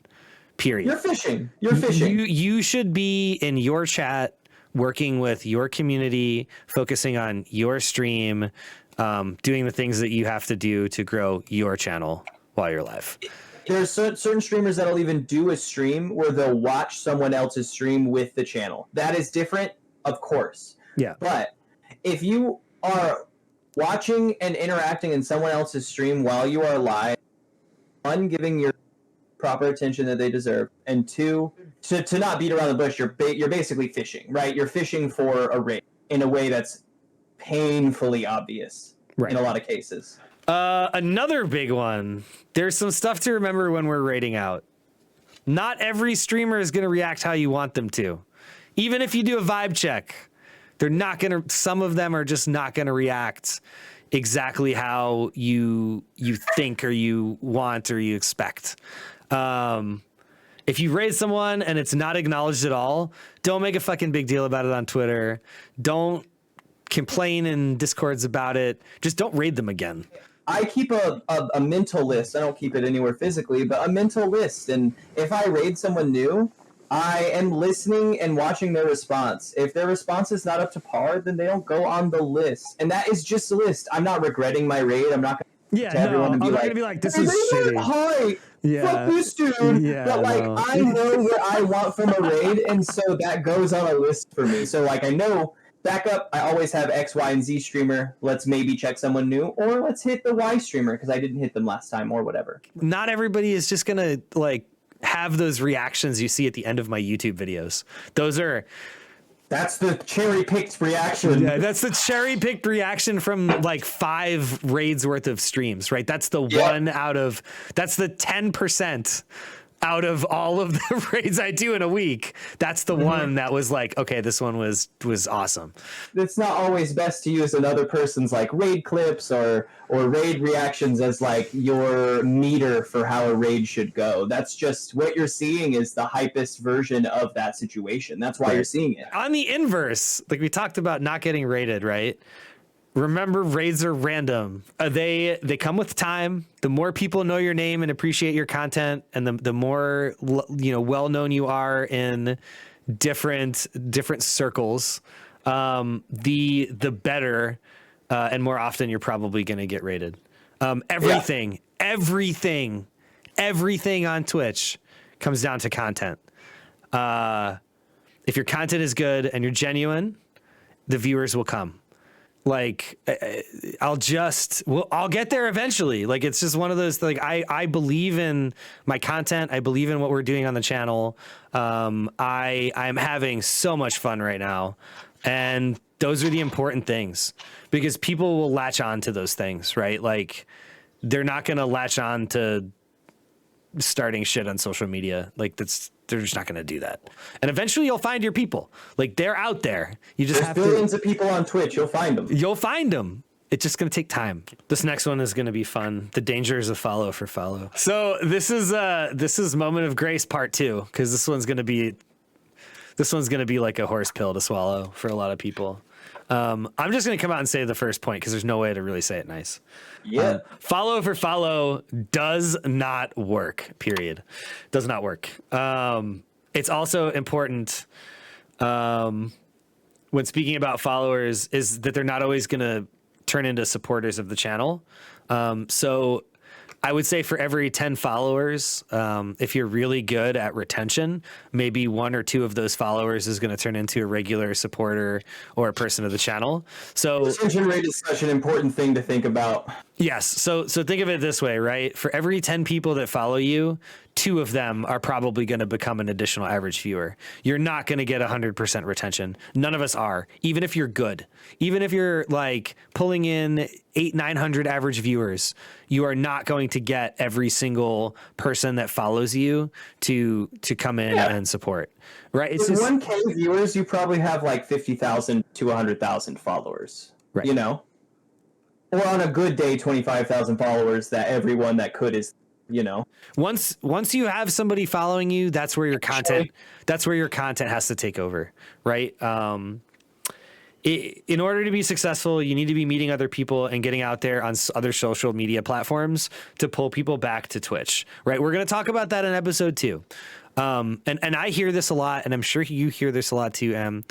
A: Period.
B: You're fishing.
A: You should be in your chat, working with your community, focusing on your stream, doing the things that you have to do to grow your channel while you're live.
B: There's certain streamers that'll even do a stream where they'll watch someone else's stream with the channel. That is different, of course.
A: Yeah.
B: But if you are watching and interacting in someone else's stream while you are live, one, giving your proper attention that they deserve, and 2, to not beat around the bush, you're basically fishing, right? You're fishing for a rate in a way that's painfully obvious in a lot of cases.
A: Another big one. There's some stuff to remember when we're rating out. Not every streamer is going to react how you want them to. Even if you do a vibe check, they're not going to, some of them are just not going to react exactly how you think or you want or you expect. If you raid someone and it's not acknowledged at all, don't make a fucking big deal about it on Twitter. Don't complain in Discords about it. Just don't raid them again.
B: I keep a mental list. I don't keep it anywhere physically, but a mental list. And if I raid someone new, I am listening and watching their response. If their response is not up to par, then they don't go on the list. And that is just a list. I'm not regretting my raid. I'm not going to everyone and
A: I'm not gonna be like, this
B: hey,
A: is shitty.
B: Hi, fuck this dude.
A: Yeah,
B: but like,
A: no.
B: I know what I want from a raid, and so that goes on a list for me. So like, I know backup, I always have X, Y, and Z streamer. Let's maybe check someone new, or let's hit the Y streamer because I didn't hit them last time, or whatever.
A: Not everybody is just gonna like have those reactions you see at the end of my YouTube videos.
B: That's the cherry-picked reaction.
A: Yeah, that's the cherry-picked reaction from like 5 raids worth of streams, right? That's the that's the 10% out of all of the raids I do in a week. That's the one that was like, okay, this one was awesome.
B: It's not always best to use another person's like raid clips or raid reactions as like your meter for how a raid should go. That's just what you're seeing is the hypest version of that situation. That's why you're seeing it.
A: On the inverse, like we talked about not getting raided, right? Remember, raids are random. They come with time. The more people know your name and appreciate your content, and the more well known you are in different circles, the better and more often you're probably going to get raided. Everything on Twitch comes down to content. If your content is good and you're genuine, the viewers will come. Like I'll get there eventually. Like it's just one of those, like I believe in my content. I believe in what we're doing on the channel. I'm having so much fun right now. And those are the important things because people will latch on to those things, right? Like they're not going to latch on to starting shit on social media. Like they're just not going to do that. And eventually you'll find your people. Like they're out there. There's
B: billions of people on Twitch. You'll find them. It's just going to take time. This next one is going to be fun. The dangers of follow for follow. So this is Moment of Grace part 2, because this one's going to be like a horse pill to swallow for a lot of people. I'm just going to come out and say the first point because there's no way to really say it nice. Yeah.
A: Follow for follow does not work, period. Does not work. It's also important when speaking about followers is that they're not always going to turn into supporters of the channel. So I would say for every 10 followers, if you're really good at retention, maybe 1 or 2 of those followers is going to turn into a regular supporter or a person of the channel. So
B: retention rate is such an important thing to think about.
A: Yes. So think of it this way, right? For every 10 people that follow you, 2 of them are probably going to become an additional average viewer. You're not going to get 100% retention. None of us are, even if you're good. Even if you're like pulling in 800-900 average viewers, you are not going to get every single person that follows you to come in and support, right? It's
B: with
A: just
B: 1K viewers, you probably have like 50,000 to 100,000 followers,
A: right.
B: You know? Or on a good day, 25,000 followers that everyone that could is, you know.
A: Once you have somebody following you, that's where your content has to take over, right? In order to be successful, you need to be meeting other people and getting out there on other social media platforms to pull people back to Twitch, right? We're going to talk about that in episode 2. And I hear this a lot, and I'm sure you hear this a lot too.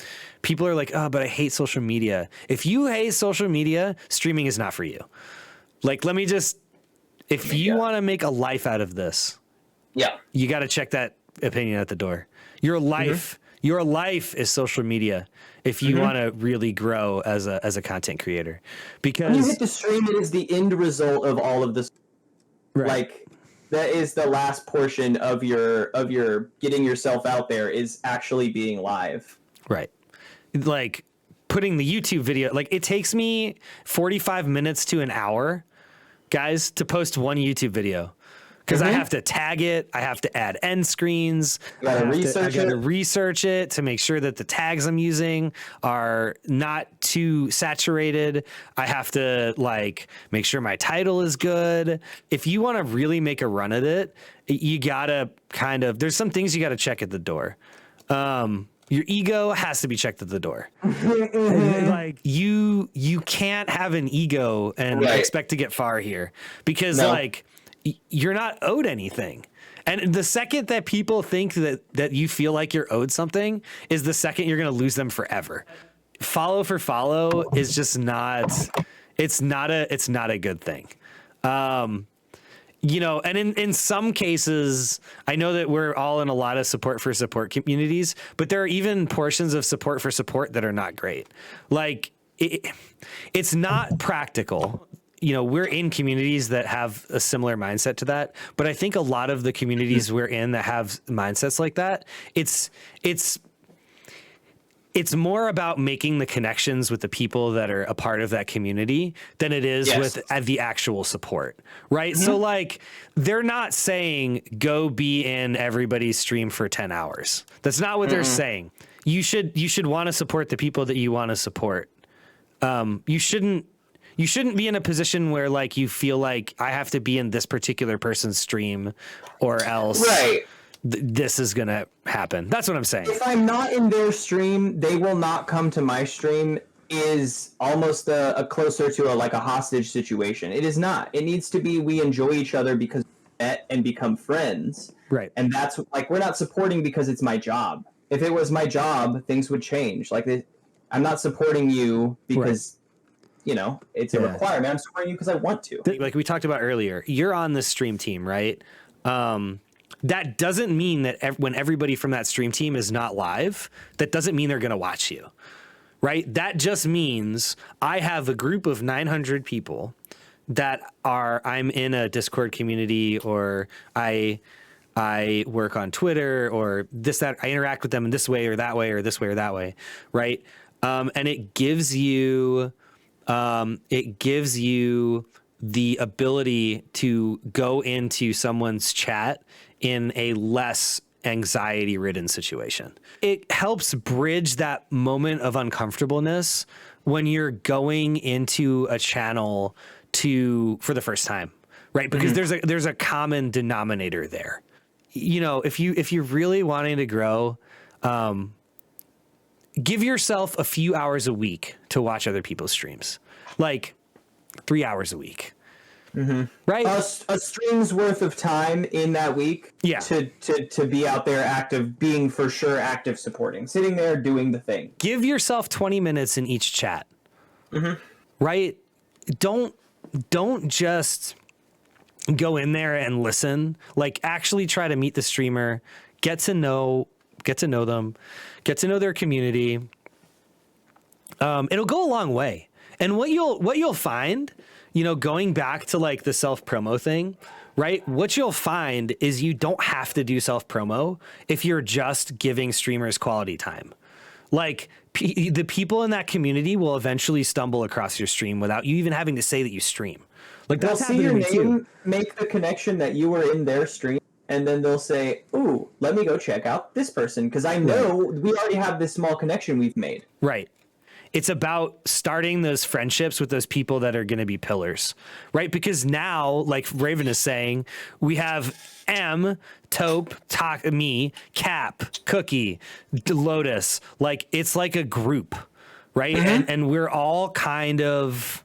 A: People are like, oh, but I hate social media. If you hate social media, streaming is not for you. Like, if you want to make a life out of this, you got to check that opinion at the door. Your life is social media. If you want to really grow as a content creator, because
B: when you hit the stream, it is the end result of all of this.
A: Right.
B: Like, that is the last portion of your getting yourself out there is actually being live.
A: Right. Like putting the YouTube video, like it takes me 45 minutes to an hour, guys, to post one YouTube video. because I have to tag it. I have to add end screens.
B: You gotta
A: I gotta research it to make sure that the tags I'm using are not too saturated. I have to like make sure my title is good. If you want to really make a run at it, you gotta there's some things you gotta check at the door. Your ego has to be checked at the door. Like you can't have an ego and expect to get far here because you're not owed anything. And the second that people think that you feel like you're owed something is the second you're going to lose them forever. Follow for follow is just it's not a good thing. You know, and in some cases, I know that we're all in a lot of support for support communities, but there are even portions of support for support that are not great. Like it's not practical. You know, we're in communities that have a similar mindset to that, but I think a lot of the communities we're in that have mindsets like that, it's more about making the connections with the people that are a part of that community than it is with the actual support, right? So like they're not saying go be in everybody's stream for 10 hours. That's not what they're saying. You should want to support the people that you want to support. You shouldn't be in a position where like you feel like I have to be in this particular person's stream or else this is going to happen. That's what I'm saying.
B: If I'm not in their stream, they will not come to my stream is almost a closer to a hostage situation. It is not. It needs to be we enjoy each other because we met and become friends. Right. And that's like we're not supporting because it's my job. If it was my job, things would change. Like I'm not supporting you because you know, it's a requirement. I'm supporting you because I want to.
A: Like we talked about earlier, you're on the stream team, right? That doesn't mean that when everybody from that stream team is not live, that doesn't mean they're going to watch you, right? That just means I have a group of 900 people that I'm in a Discord community or I work on Twitter or that I interact with them in this way or that way or this way or that way, right? And it gives you the ability to go into someone's chat in a less anxiety-ridden situation. It helps bridge that moment of uncomfortableness when you're going into a channel for the first time, right? Because there's a common denominator there. You know, if you're really wanting to grow, give yourself a few hours a week to watch other people's streams, like 3 hours a week. Right,
B: a stream's worth of time in that week. To be out there active, being for sure active, supporting, sitting there doing the thing.
A: Give yourself 20 minutes in each chat. Right, don't just go in there and listen. Like actually try to meet the streamer, get to know them, get to know their community. It'll go a long way. And what you'll find, you know, going back to like the self-promo thing, right? What you'll find is you don't have to do self-promo if you're just giving streamers quality time. Like the people in that community will eventually stumble across your stream without you even having to say that you stream. Like
B: they'll see your name, make the connection that you were in their stream, and then they'll say, "Ooh, let me go check out this person because I know we already have this small connection we've made."
A: Right. It's about starting those friendships with those people that are going to be pillars, right? Because now, like Raven is saying, we have M, Taupe, me, Cap, Cookie, Lotus. Like it's like a group, right? And we're all kind of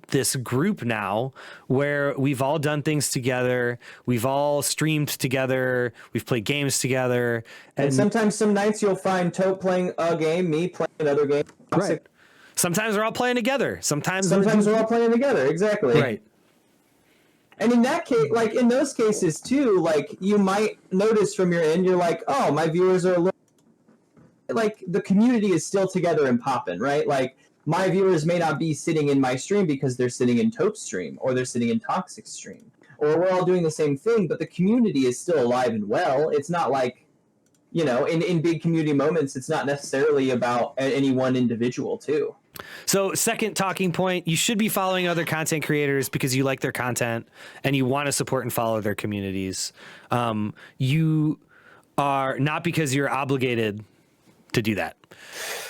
A: this group now where we've all done things together. We've all streamed together. We've played games together.
B: And sometimes some nights you'll find Taupe playing a game, me playing another game.
A: Right. Sometimes we're all playing together. Sometimes
B: we're all playing together. Exactly.
A: Right.
B: And in that case, like in those cases too, like you might notice from your end, you're like, oh, my viewers are a little like the community is still together and popping, right? Like my viewers may not be sitting in my stream because they're sitting in Taupe's stream or they're sitting in Toxic's stream, or we're all doing the same thing, but the community is still alive and well. It's not like, you know, in big community moments, it's not necessarily about any one individual too.
A: So second talking point, you should be following other content creators because you like their content and you want to support and follow their communities. You are not because you're obligated to do that.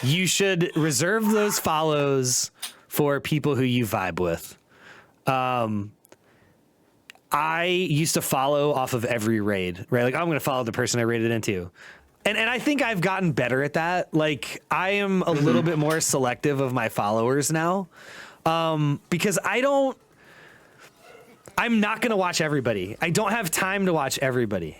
A: You should reserve those follows for people who you vibe with. I used to follow off of every raid, right? Like, I'm going to follow the person I raided into. And I think I've gotten better at that. Like, I am a little bit more selective of my followers now, because I'm not going to watch everybody. I don't have time to watch everybody,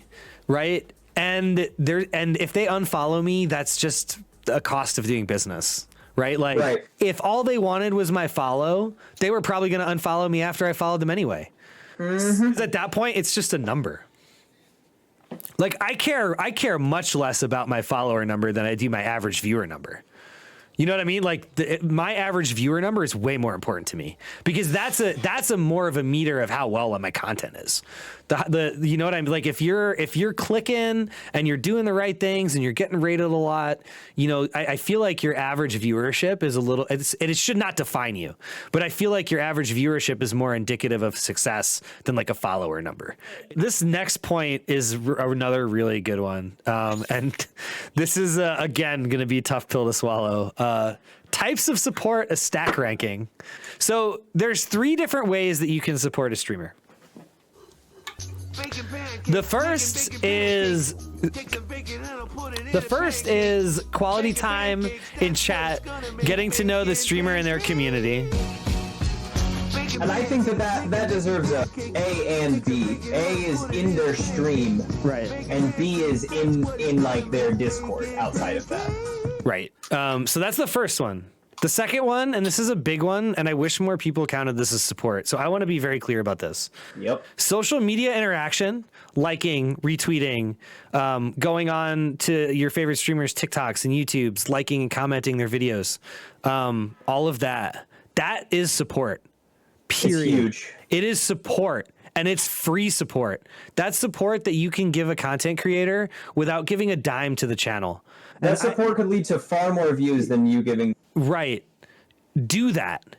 A: right? And if they unfollow me, that's just a cost of doing business, right? Like, if all they wanted was my follow, they were probably going to unfollow me after I followed them anyway. 'Cause at that point, it's just a number. Like, I care much less about my follower number than I do my average viewer number. You know what I mean? Like, my average viewer number is way more important to me because that's a more of a meter of how well my content is. You know what I mean? Like, if you're clicking and you're doing the right things and you're getting rated a lot, you know, I feel like your average viewership is it should not define you, but I feel like your average viewership is more indicative of success than like a follower number. This next point is another really good one. And this is, again, going to be a tough pill to swallow. Types of support, a stack ranking. So there's 3 different ways that you can support a streamer. The first is quality time in chat, getting to know the streamer and their community.
B: And I think that deserves a and B. A is in their stream,
A: right,
B: and B is in like their Discord outside of that.
A: Right. So that's the first one. The second one, and this is a big one, and I wish more people counted this as support. So I want to be very clear about this.
B: Yep.
A: Social media interaction, liking, retweeting, going on to your favorite streamers' TikToks and YouTubes, liking and commenting their videos, all of that. That is support. Period.
B: It's huge.
A: It is support. And it's free support. That's support that you can give a content creator without giving a dime to the channel.
B: That support could lead to far more views than you giving.
A: Right. Do that.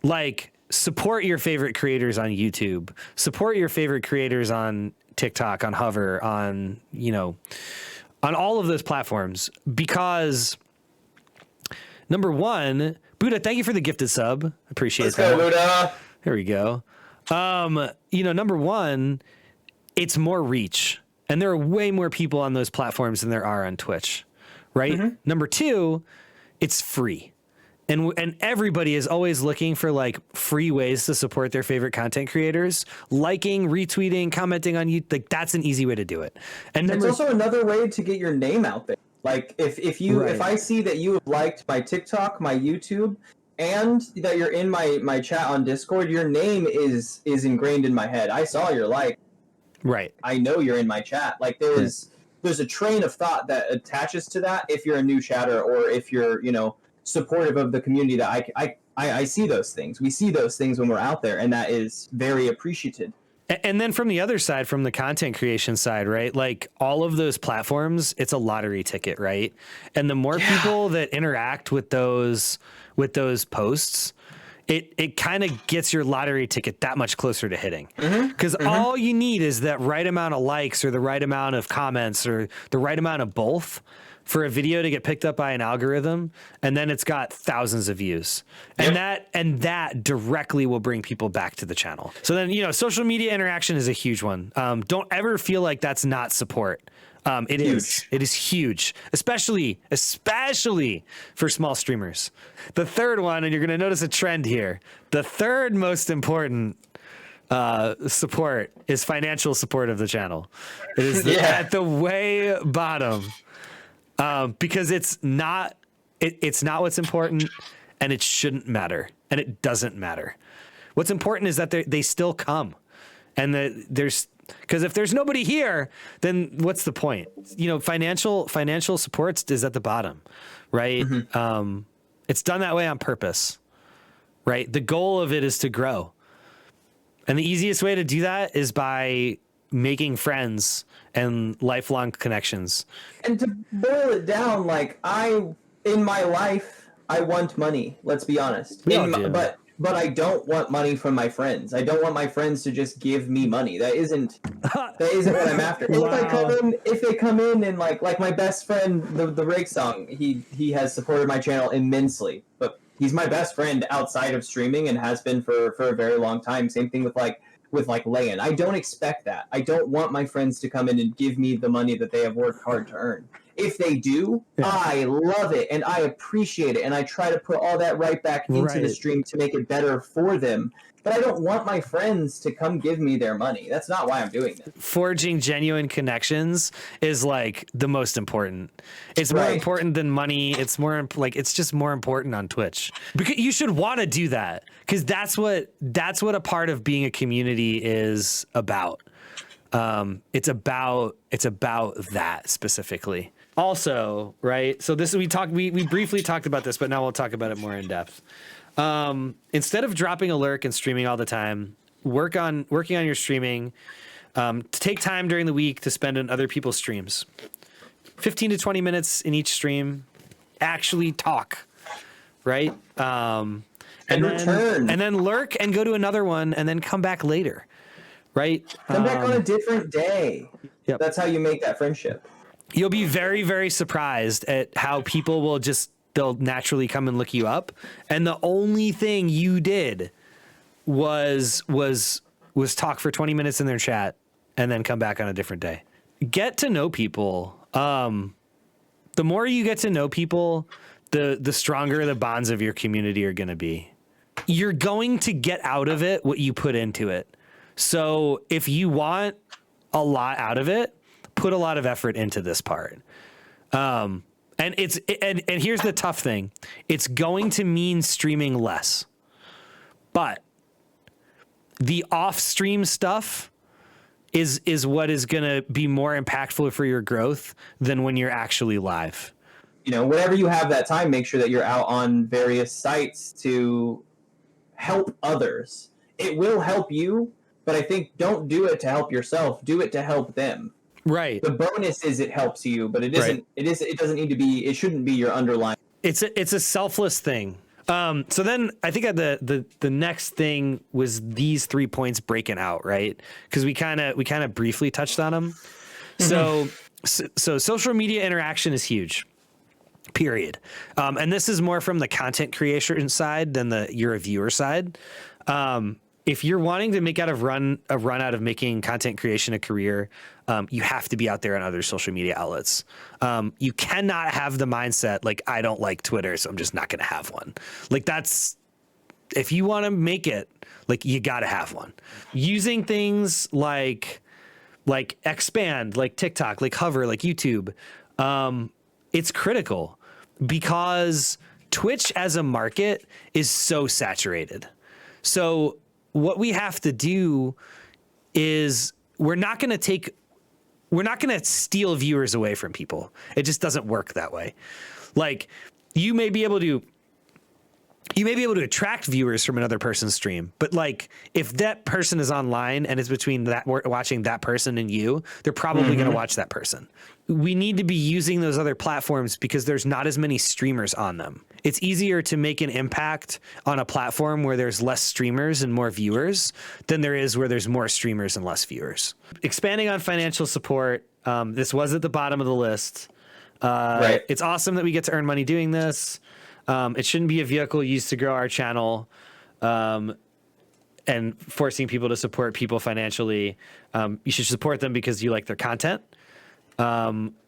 A: Like, support your favorite creators on YouTube. Support your favorite creators on TikTok, on Hover, on, you know, on all of those platforms. Because, number one, Buddha, thank you for the gifted sub. Appreciate that.
B: Let's go, Buddha.
A: There we go. You know, number one, it's more reach. And there are way more people on those platforms than there are on Twitch, right? Mm-hmm. Number two, it's free. And everybody is always looking for like free ways to support their favorite content creators. Liking, retweeting, commenting on you, like that's an easy way to do it. And
B: it's also another way to get your name out there. Like if I see that you have liked my TikTok, my YouTube, and that you're in my chat on Discord, your name is ingrained in my head. I saw your like.
A: Right. I
B: know you're in my chat. Like there's a train of thought that attaches to that if you're a new chatter or if you're, you know, supportive of the community. That I see those things. We see those things when we're out there, and that is very appreciated.
A: And then from the other side, from the content creation side, right? Like all of those platforms, it's a lottery ticket, right? And the more people that interact with those posts, it kind of gets your lottery ticket that much closer to hitting. Because all you need is that right amount of likes or the right amount of comments or the right amount of both for a video to get picked up by an algorithm, and then it's got thousands of views. And that directly will bring people back to the channel. So then, you know, social media interaction is a huge one. Don't ever feel like that's not support. It is huge, especially for small streamers. The third one, and you're going to notice a trend here, the third most important support is financial support of the channel. It is at the way bottom. Because it's not what's important, and it shouldn't matter, and it doesn't matter. What's important is that they still come, and because if there's nobody here, then what's the point? You know, financial support is at the bottom, right? It's done that way on purpose, right? The goal of it is to grow, and the easiest way to do that is by making friends and lifelong connections.
B: And to boil it down, like in my life, I want money. Let's be honest.
A: We all do.
B: But I don't want money from my friends. I don't want my friends to just give me money. That isn't what I'm after.
A: Wow.
B: If they come in and like my best friend, the Rake song, he has supported my channel immensely. But he's my best friend outside of streaming and has been for a very long time. Same thing with Layan. I don't expect that. I don't want my friends to come in and give me the money that they have worked hard to earn. If they do, I love it and I appreciate it, and I try to put all that right back into the stream to make it better for them. But I don't want my friends to come give me their money. That's not why I'm doing this.
A: Forging genuine connections is like the most important. It's more important than money. It's more like, it's just more important on Twitch, because you should want to do that, because that's what a part of being a community is about. It's about that specifically. Also, right? So this we briefly talked about this, but now we'll talk about it more in depth. Instead of dropping a lurk and streaming all the time, working on your streaming. To take time during the week to spend on other people's streams. 15 to 20 minutes in each stream. Actually talk, right? And then lurk and go to another one and then come back later, right?
B: Come back on a different day. Yep. That's how you make that friendship.
A: You'll be very, very surprised at how people they'll naturally come and look you up. And the only thing you did was talk for 20 minutes in their chat and then come back on a different day. Get to know people. The more you get to know people, the stronger the bonds of your community are going to be. You're going to get out of it what you put into it. So if you want a lot out of it, put a lot of effort into this part. And here's the tough thing. It's going to mean streaming less. But the off-stream stuff is what is going to be more impactful for your growth than when you're actually live.
B: You know, whenever you have that time, make sure that you're out on various sites to help others. It will help you, but I think don't do it to help yourself. Do it to help them.
A: Right.
B: The bonus is it helps you, but it isn't. Right. It doesn't need to be. It shouldn't be your underlying.
A: It's a selfless thing. So then I think the next thing was these 3 points breaking out, right? Because we kind of briefly touched on them. So social media interaction is huge. Period. And this is more from the content creation side than you're a viewer side. If you're wanting to make a run out of making content creation a career, you have to be out there on other social media outlets. You cannot have the mindset like, I don't like Twitter, so I'm just not going to have one. Like if you want to make it, like, you got to have one. Using things like expand, like TikTok, like hover, like YouTube, it's critical because Twitch as a market is so saturated. So what we have to do is we're not going to steal viewers away from people. It just doesn't work that way. Like, you may be able to attract viewers from another person's stream, but like, if that person is online and it's between watching that person and you, they're probably going to watch that person. We need to be using those other platforms because there's not as many streamers on them. It's easier to make an impact on a platform where there's less streamers and more viewers than there is where there's more streamers and less viewers. Expanding on financial support. This was at the bottom of the list. Right. It's awesome that we get to earn money doing this. It shouldn't be a vehicle used to grow our channel and forcing people to support people financially. You should support them because you like their content.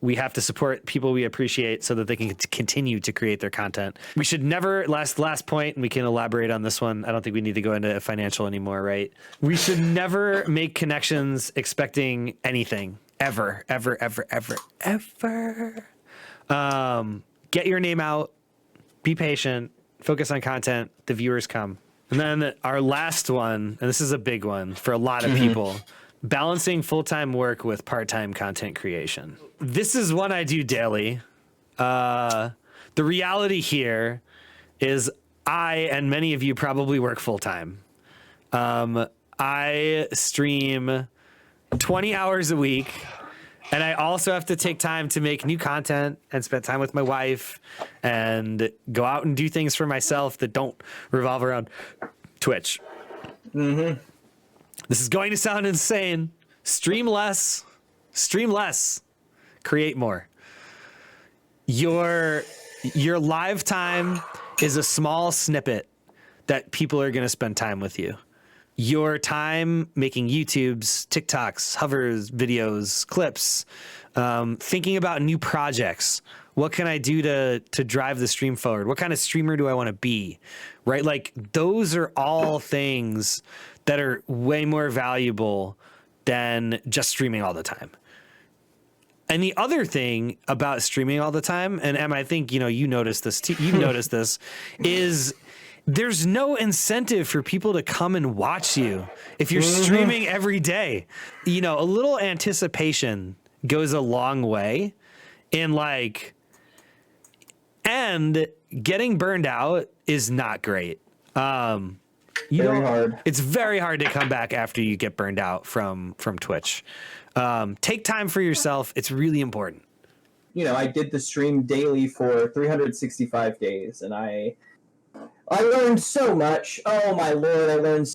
A: We have to support people we appreciate so that they can continue to create their content. We should never, last point, and we can elaborate on this one. I don't think we need to go into financial anymore, right? We should never make connections expecting anything, ever, ever, ever, ever, ever. Get your name out, be patient, focus on content, the viewers come. And then our last one, and this is a big one for a lot of people, balancing full-time work with part-time content creation. This is one I do daily. The reality here is I, and many of you probably work full-time. I stream 20 hours a week And I also have to take time to make new content and spend time with my wife and go out and do things for myself that don't revolve around Twitch.
B: Mm-hmm.
A: This is going to sound insane. Stream less, create more. Your live time is a small snippet that people are going to spend time with you. Your time making YouTubes, TikToks, hovers, videos, clips, thinking about new projects. What can I do to drive the stream forward? What kind of streamer do I want to be? Right? Like those are all things that are way more valuable than just streaming all the time. And the other thing about streaming all the time, and Em, I think, you noticed this too, you've noticed this, is there's no incentive for people to come and watch you if you're streaming every day. A little anticipation goes a long way in and getting burned out is not great.
B: Very hard.
A: It's very hard to come back after you get burned out from Twitch. Take time for yourself. It's really important.
B: I did the stream daily for 365 days, and I learned so much. Oh my Lord, I learned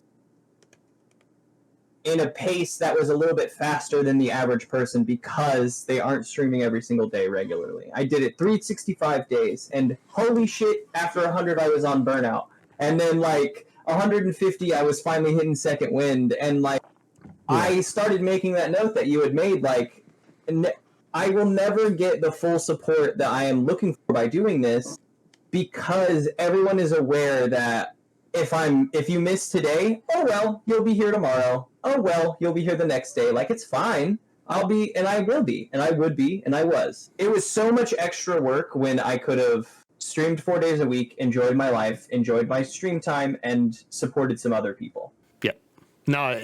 B: in a pace that was a little bit faster than the average person because they aren't streaming every single day regularly. I did it 365 days, and holy shit, after 100 I was on burnout. And then 150 I was finally hitting second wind, and I started making that note that you had made, I will never get the full support that I am looking for by doing this, because everyone is aware that if you miss today, oh well, you'll be here tomorrow. Oh well, you'll be here the next day. It's fine. I'll be, and I will be, and I would be, and I was. It was so much extra work when I could have streamed 4 days a week, enjoyed my life, enjoyed my stream time, and supported some other people.
A: Yep. No,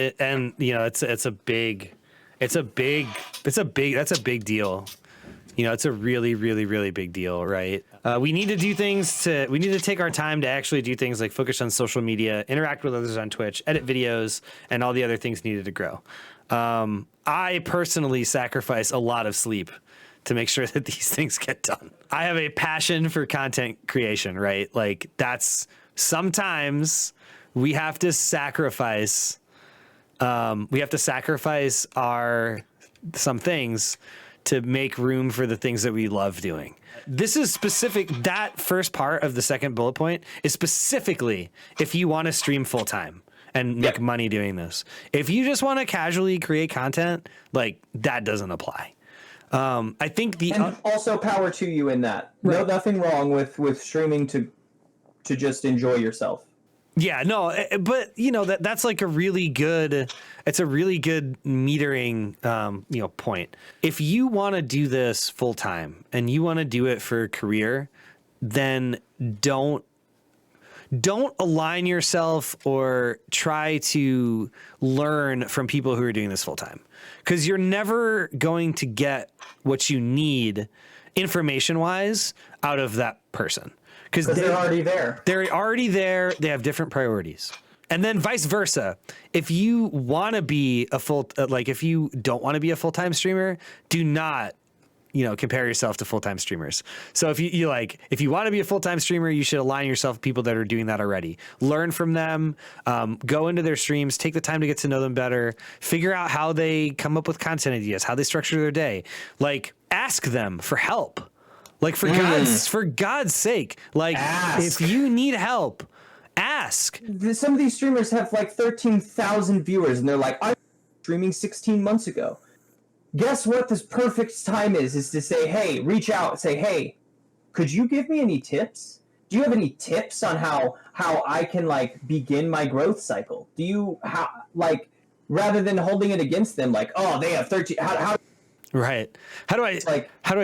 A: that's a big deal. It's a really, really, really big deal, right? We need to take our time to actually do things like focus on social media, interact with others on Twitch, edit videos, and all the other things needed to grow. I personally sacrifice a lot of sleep to make sure that these things get done. I have a passion for content creation, right? That's sometimes we have to sacrifice some things to make room for the things that we love doing. This is specific. That first part of the second bullet point is specifically if you want to stream full time and make money doing this. If you just want to casually create content, that doesn't apply. I think
B: and also power to you in that. Right. No, nothing wrong with streaming to just enjoy yourself.
A: Yeah, no, but that's a really good. It's a really good metering, point. If you want to do this full time and you want to do it for a career, then don't align yourself or try to learn from people who are doing this full time, because you're never going to get what you need information wise out of that person. Because
B: they're already there.
A: They're already there. They have different priorities. And then vice versa. If you want to be if you don't want to be a full-time streamer, do not, compare yourself to full-time streamers. So if you want to be a full-time streamer, you should align yourself with people that are doing that already. Learn from them, go into their streams, take the time to get to know them better, figure out how they come up with content ideas, how they structure their day. Ask them for help. For God's sake, ask. If you need help, ask.
B: Some of these streamers have 13,000 viewers, and they're like, I was streaming 16 months ago. Guess what this perfect time is to say, hey, reach out and say, hey, could you give me any tips? Do you have any tips on how I can begin my growth cycle? Do you rather than holding it against them, oh, they have 13, how
A: right. How do I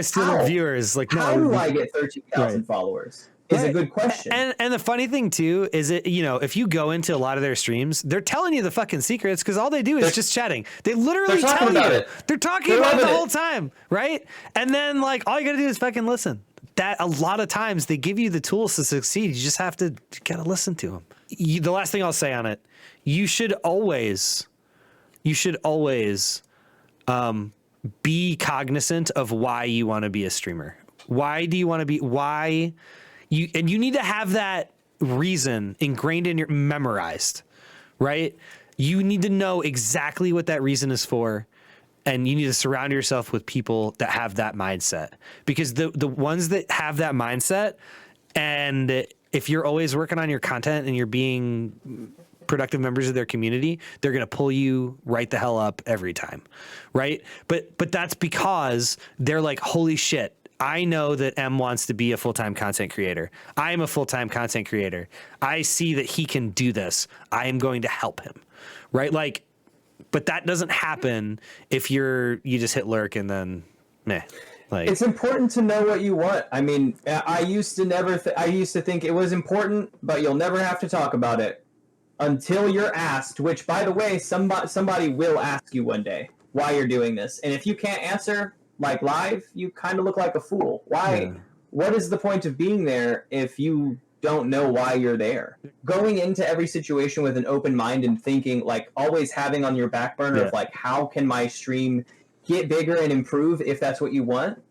A: steal their viewers?
B: How do I get 13,000 followers? Is a good question.
A: And the funny thing too is if you go into a lot of their streams, they're telling you the fucking secrets because all they do is just chatting. They literally tell you. They're talking about it the whole time, right? And then all you gotta do is fucking listen. That a lot of times they give you the tools to succeed. You just have to gotta listen to them. The last thing I'll say on it, you should always be cognizant of why you want to be a streamer. Why do you want to be, and you need to have that reason ingrained in your, memorized, right? You need to know exactly what that reason is for. And you need to surround yourself with people that have that mindset, because the ones that have that mindset, and if you're always working on your content and you're being productive members of their community, they're going to pull you right the hell up every time. Right. But that's because they're like, holy shit, I know that M wants to be a full-time content creator. I am a full-time content creator. I see that he can do this. I am going to help him. Right. Like, but that doesn't happen if you just hit lurk and then meh. Like,
B: it's important to know what you want. I mean, I used to think it was important, but you'll never have to talk about it until you're asked, which, by the way, somebody will ask you one day why you're doing this. And if you can't answer like live, you kind of look like a fool. Why? Yeah. What is the point of being there if you don't know why you're there? Going into every situation with an open mind and thinking, like, always having on your back burner of like, how can my stream get bigger and improve if that's what you want?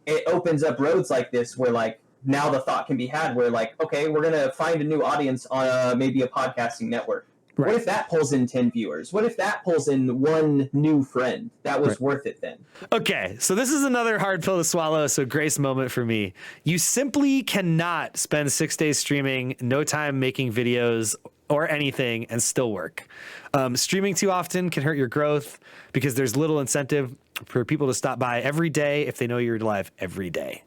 B: It opens up roads like this where, like, now the thought can be had where, like, okay, we're going to find a new audience on maybe a podcasting network. Right. What if that pulls in 10 viewers? What if that pulls in one new friend? That was worth it then.
A: Okay, so this is another hard pill to swallow, so grace moment for me. You simply cannot spend 6 days streaming, no time making videos or anything, and still work. Streaming too often can hurt your growth because there's little incentive for people to stop by every day if they know you're live every day.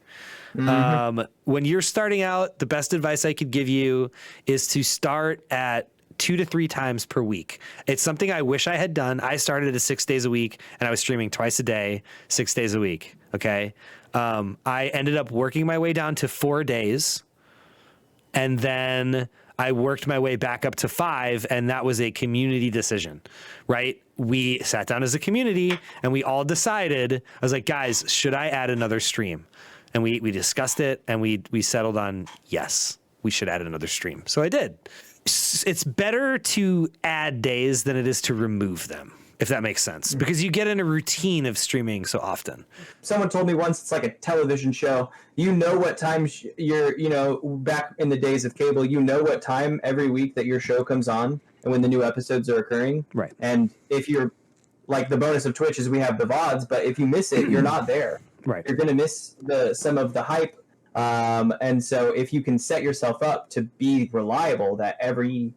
A: Mm-hmm. When you're starting out, the best advice I could give you is to start at 2 to 3 times per week. It's something I wish I had done. I started at 6 days a week and I was streaming twice a day, 6 days a week. Okay. I ended up working my way down to 4 days, and then I worked my way back up to 5, and that was a community decision, right? We sat down as a community and we all decided, I was like, guys, should I add another stream? And we discussed it and we settled on, yes, we should add another stream. So I did. It's better to add days than it is to remove them, if that makes sense, because you get in a routine of streaming so often.
B: Someone told me once it's like a television show. You know what time back in the days of cable, you know what time every week that your show comes on and when the new episodes are occurring.
A: Right.
B: And if you're, like, the bonus of Twitch is we have the VODs, but if you miss it, you're not there.
A: Right.
B: You're going to miss some of the hype. And so if you can set yourself up to be reliable that every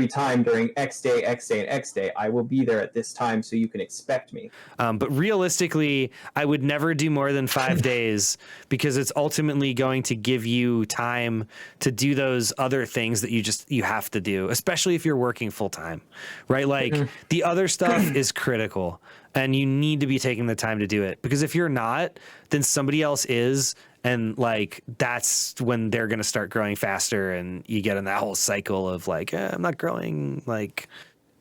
B: time during X day, and X day, I will be there at this time so you can expect me.
A: But realistically, I would never do more than 5 days because it's ultimately going to give you time to do those other things that you have to do, especially if you're working full time, right? Like the other stuff is critical and you need to be taking the time to do it, because if you're not, then somebody else is. And like, that's when they're going to start growing faster and you get in that whole cycle of like, I'm not growing, like,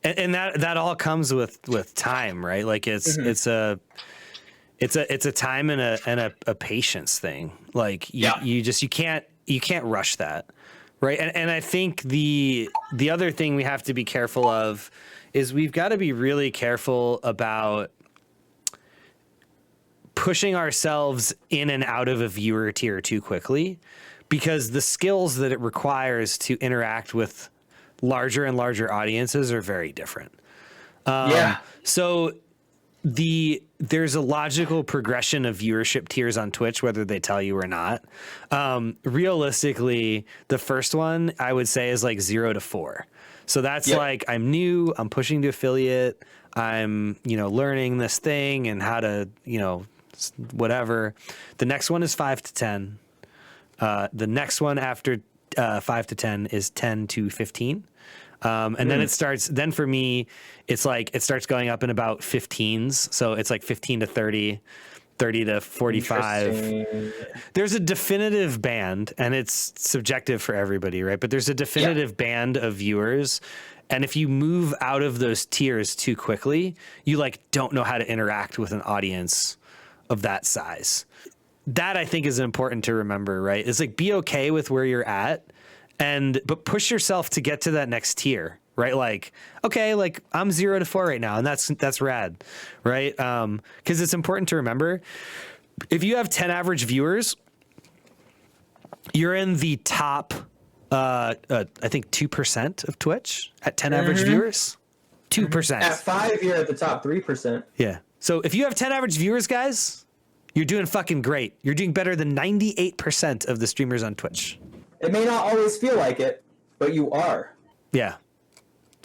A: and that all comes with time, right? Like it's a time and a patience thing. Like you can't rush that. Right. And I think the other thing we have to be careful of is we've got to be really careful about pushing ourselves in and out of a viewer tier too quickly, because the skills that it requires to interact with larger and larger audiences are very different. So there's a logical progression of viewership tiers on Twitch, whether they tell you or not. Realistically, the first one I would say is like 0 to 4. So that's like, I'm new, I'm pushing to affiliate, I'm, learning this thing and how to, whatever. The next one is 5 to 10. The next one after 5 to 10 is 10 to 15. And then for me, it's like, it starts going up in about 15s. So it's like 15 to 30, 30 to 45. There's a definitive band, and it's subjective for everybody, right? But there's a definitive band of viewers. And if you move out of those tiers too quickly, you like don't know how to interact with an audience of that size. That I think is important to remember, right? It's like, be okay with where you're at, but push yourself to get to that next tier, right? Like, okay, like I'm 0 to 4 right now, and that's rad, right? Because it's important to remember, if you have 10 average viewers, you're in the top, I think 2% of Twitch at 10 average viewers. 2%.
B: At 5, you're at the top 3%.
A: Yeah. So if you have 10 average viewers, guys, you're doing fucking great. You're doing better than 98% of the streamers on Twitch.
B: It may not always feel like it, but you are.
A: Yeah.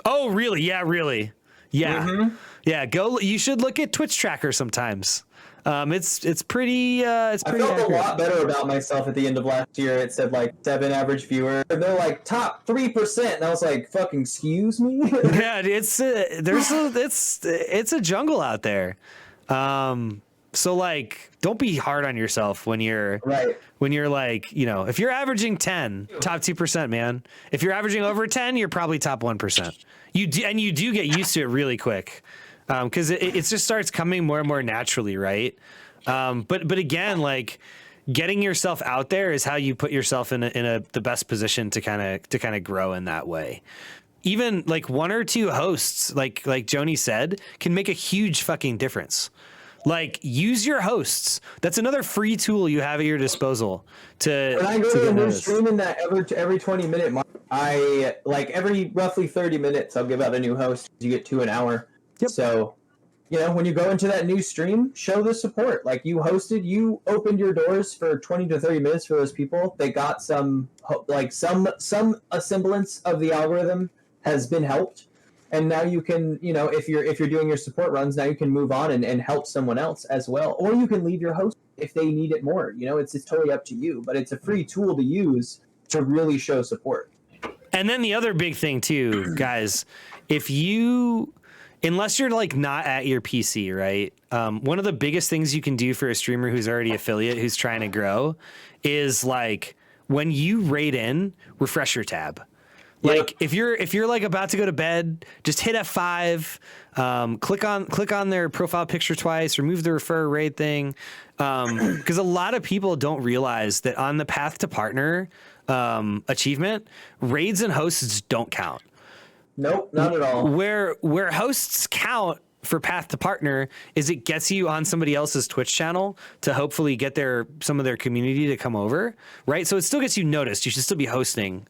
A: Oh, really? Yeah, really. Yeah. Yeah. You should look at Twitch Tracker sometimes. It's pretty. It's pretty.
B: I felt
A: accurate.
B: a lot better about myself at the end of last year. It said like 7 average viewers. They're like top 3%, and I was like, "Fucking excuse me."
A: Yeah, it's a jungle out there. So like, don't be hard on yourself when you're like, you know, if you're averaging 10, top 2%, man. If you're averaging over 10, you're probably top 1%. You do get used to it really quick. Because it just starts coming more and more naturally, right? But again, like getting yourself out there is how you put yourself in the best position to kind of grow in that way. Even like 1 or 2 hosts, like Joni said, can make a huge fucking difference. Like, use your hosts. That's another free tool you have at your disposal to.
B: When I go to a new stream in that every 20-minute mark, I like every roughly 30 minutes I'll give out a new host. You get 2 an hour. Yep. So, you know, when you go into that new stream, show the support. Like, you hosted, you opened your doors for 20 to 30 minutes for those people. They got some semblance of the algorithm has been helped. And now you can, you know, if you're doing your support runs, now you can move on and help someone else as well. Or you can leave your host if they need it more. You know, it's totally up to you. But it's a free tool to use to really show support.
A: And then the other big thing, too, guys, unless you're like not at your PC, right? One of the biggest things you can do for a streamer who's already affiliate, who's trying to grow, is like when you raid in, refresh your tab. Like if you're like about to go to bed, just hit F5, click on their profile picture twice, remove the refer raid thing, because a lot of people don't realize that on the path to partner achievement, raids and hosts don't count.
B: Nope, not at all.
A: Where hosts count for path to partner is it gets you on somebody else's Twitch channel to hopefully get some of their community to come over, right? So it still gets you noticed. You should still be hosting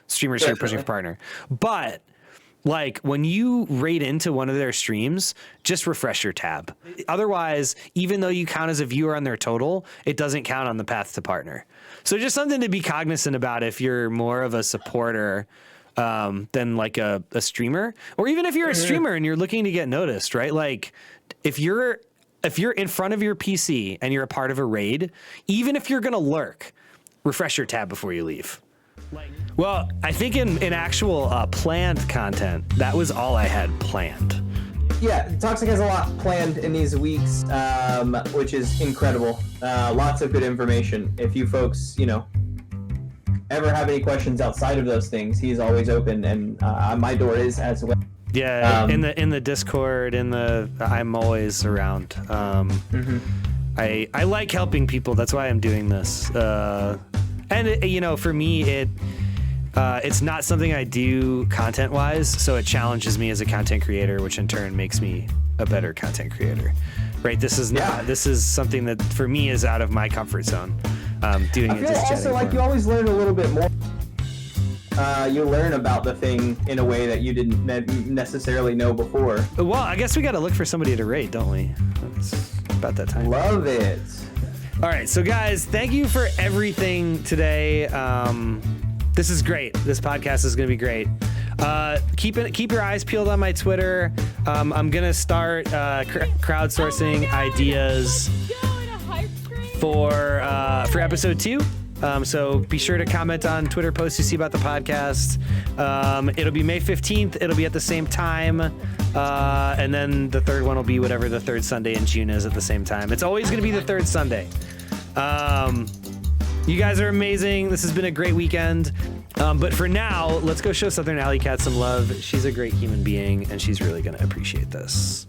A: streamers who are pushing for partner. But like when you raid into one of their streams, just refresh your tab. Otherwise, even though you count as a viewer on their total, it doesn't count on the path to partner. So just something to be cognizant about if you're more of a supporter than like a streamer, or even if you're a streamer and you're looking to get noticed, right? Like if you're in front of your PC and you're a part of a raid, even if you're going to lurk, refresh your tab before you leave. Well, I think in actual planned content, that was all I had planned.
B: Yeah, Toxic has a lot planned in these weeks, which is incredible. Lots of good information. If you folks, you know, ever have any questions outside of those things, he's always open, and my door is as well.
A: Yeah, in the Discord, I'm always around. I like helping people. That's why I'm doing this. And you know, for me, it's not something I do content wise, so it challenges me as a content creator, which in turn makes me a better content creator. Right? This is something that for me is out of my comfort zone. Doing
B: I feel also like you always learn a little bit more. You learn about the thing in a way that you didn't necessarily know before.
A: Well, I guess we got to look for somebody to raid, don't we? It's about that time.
B: Love it.
A: All right, so guys, thank you for everything today. This is great. This podcast is going to be great. Keep your eyes peeled on my Twitter. I'm gonna start crowdsourcing ideas for episode 2. So be sure to comment on Twitter posts you see about the podcast. It'll be May 15th. It'll be at the same time. And then the third one will be whatever the third Sunday in June is at the same time. It's always going to be the third Sunday. You guys are amazing. This has been a great weekend. But for now, let's go show Southern Alley Cat some love. She's a great human being, and she's really going to appreciate this.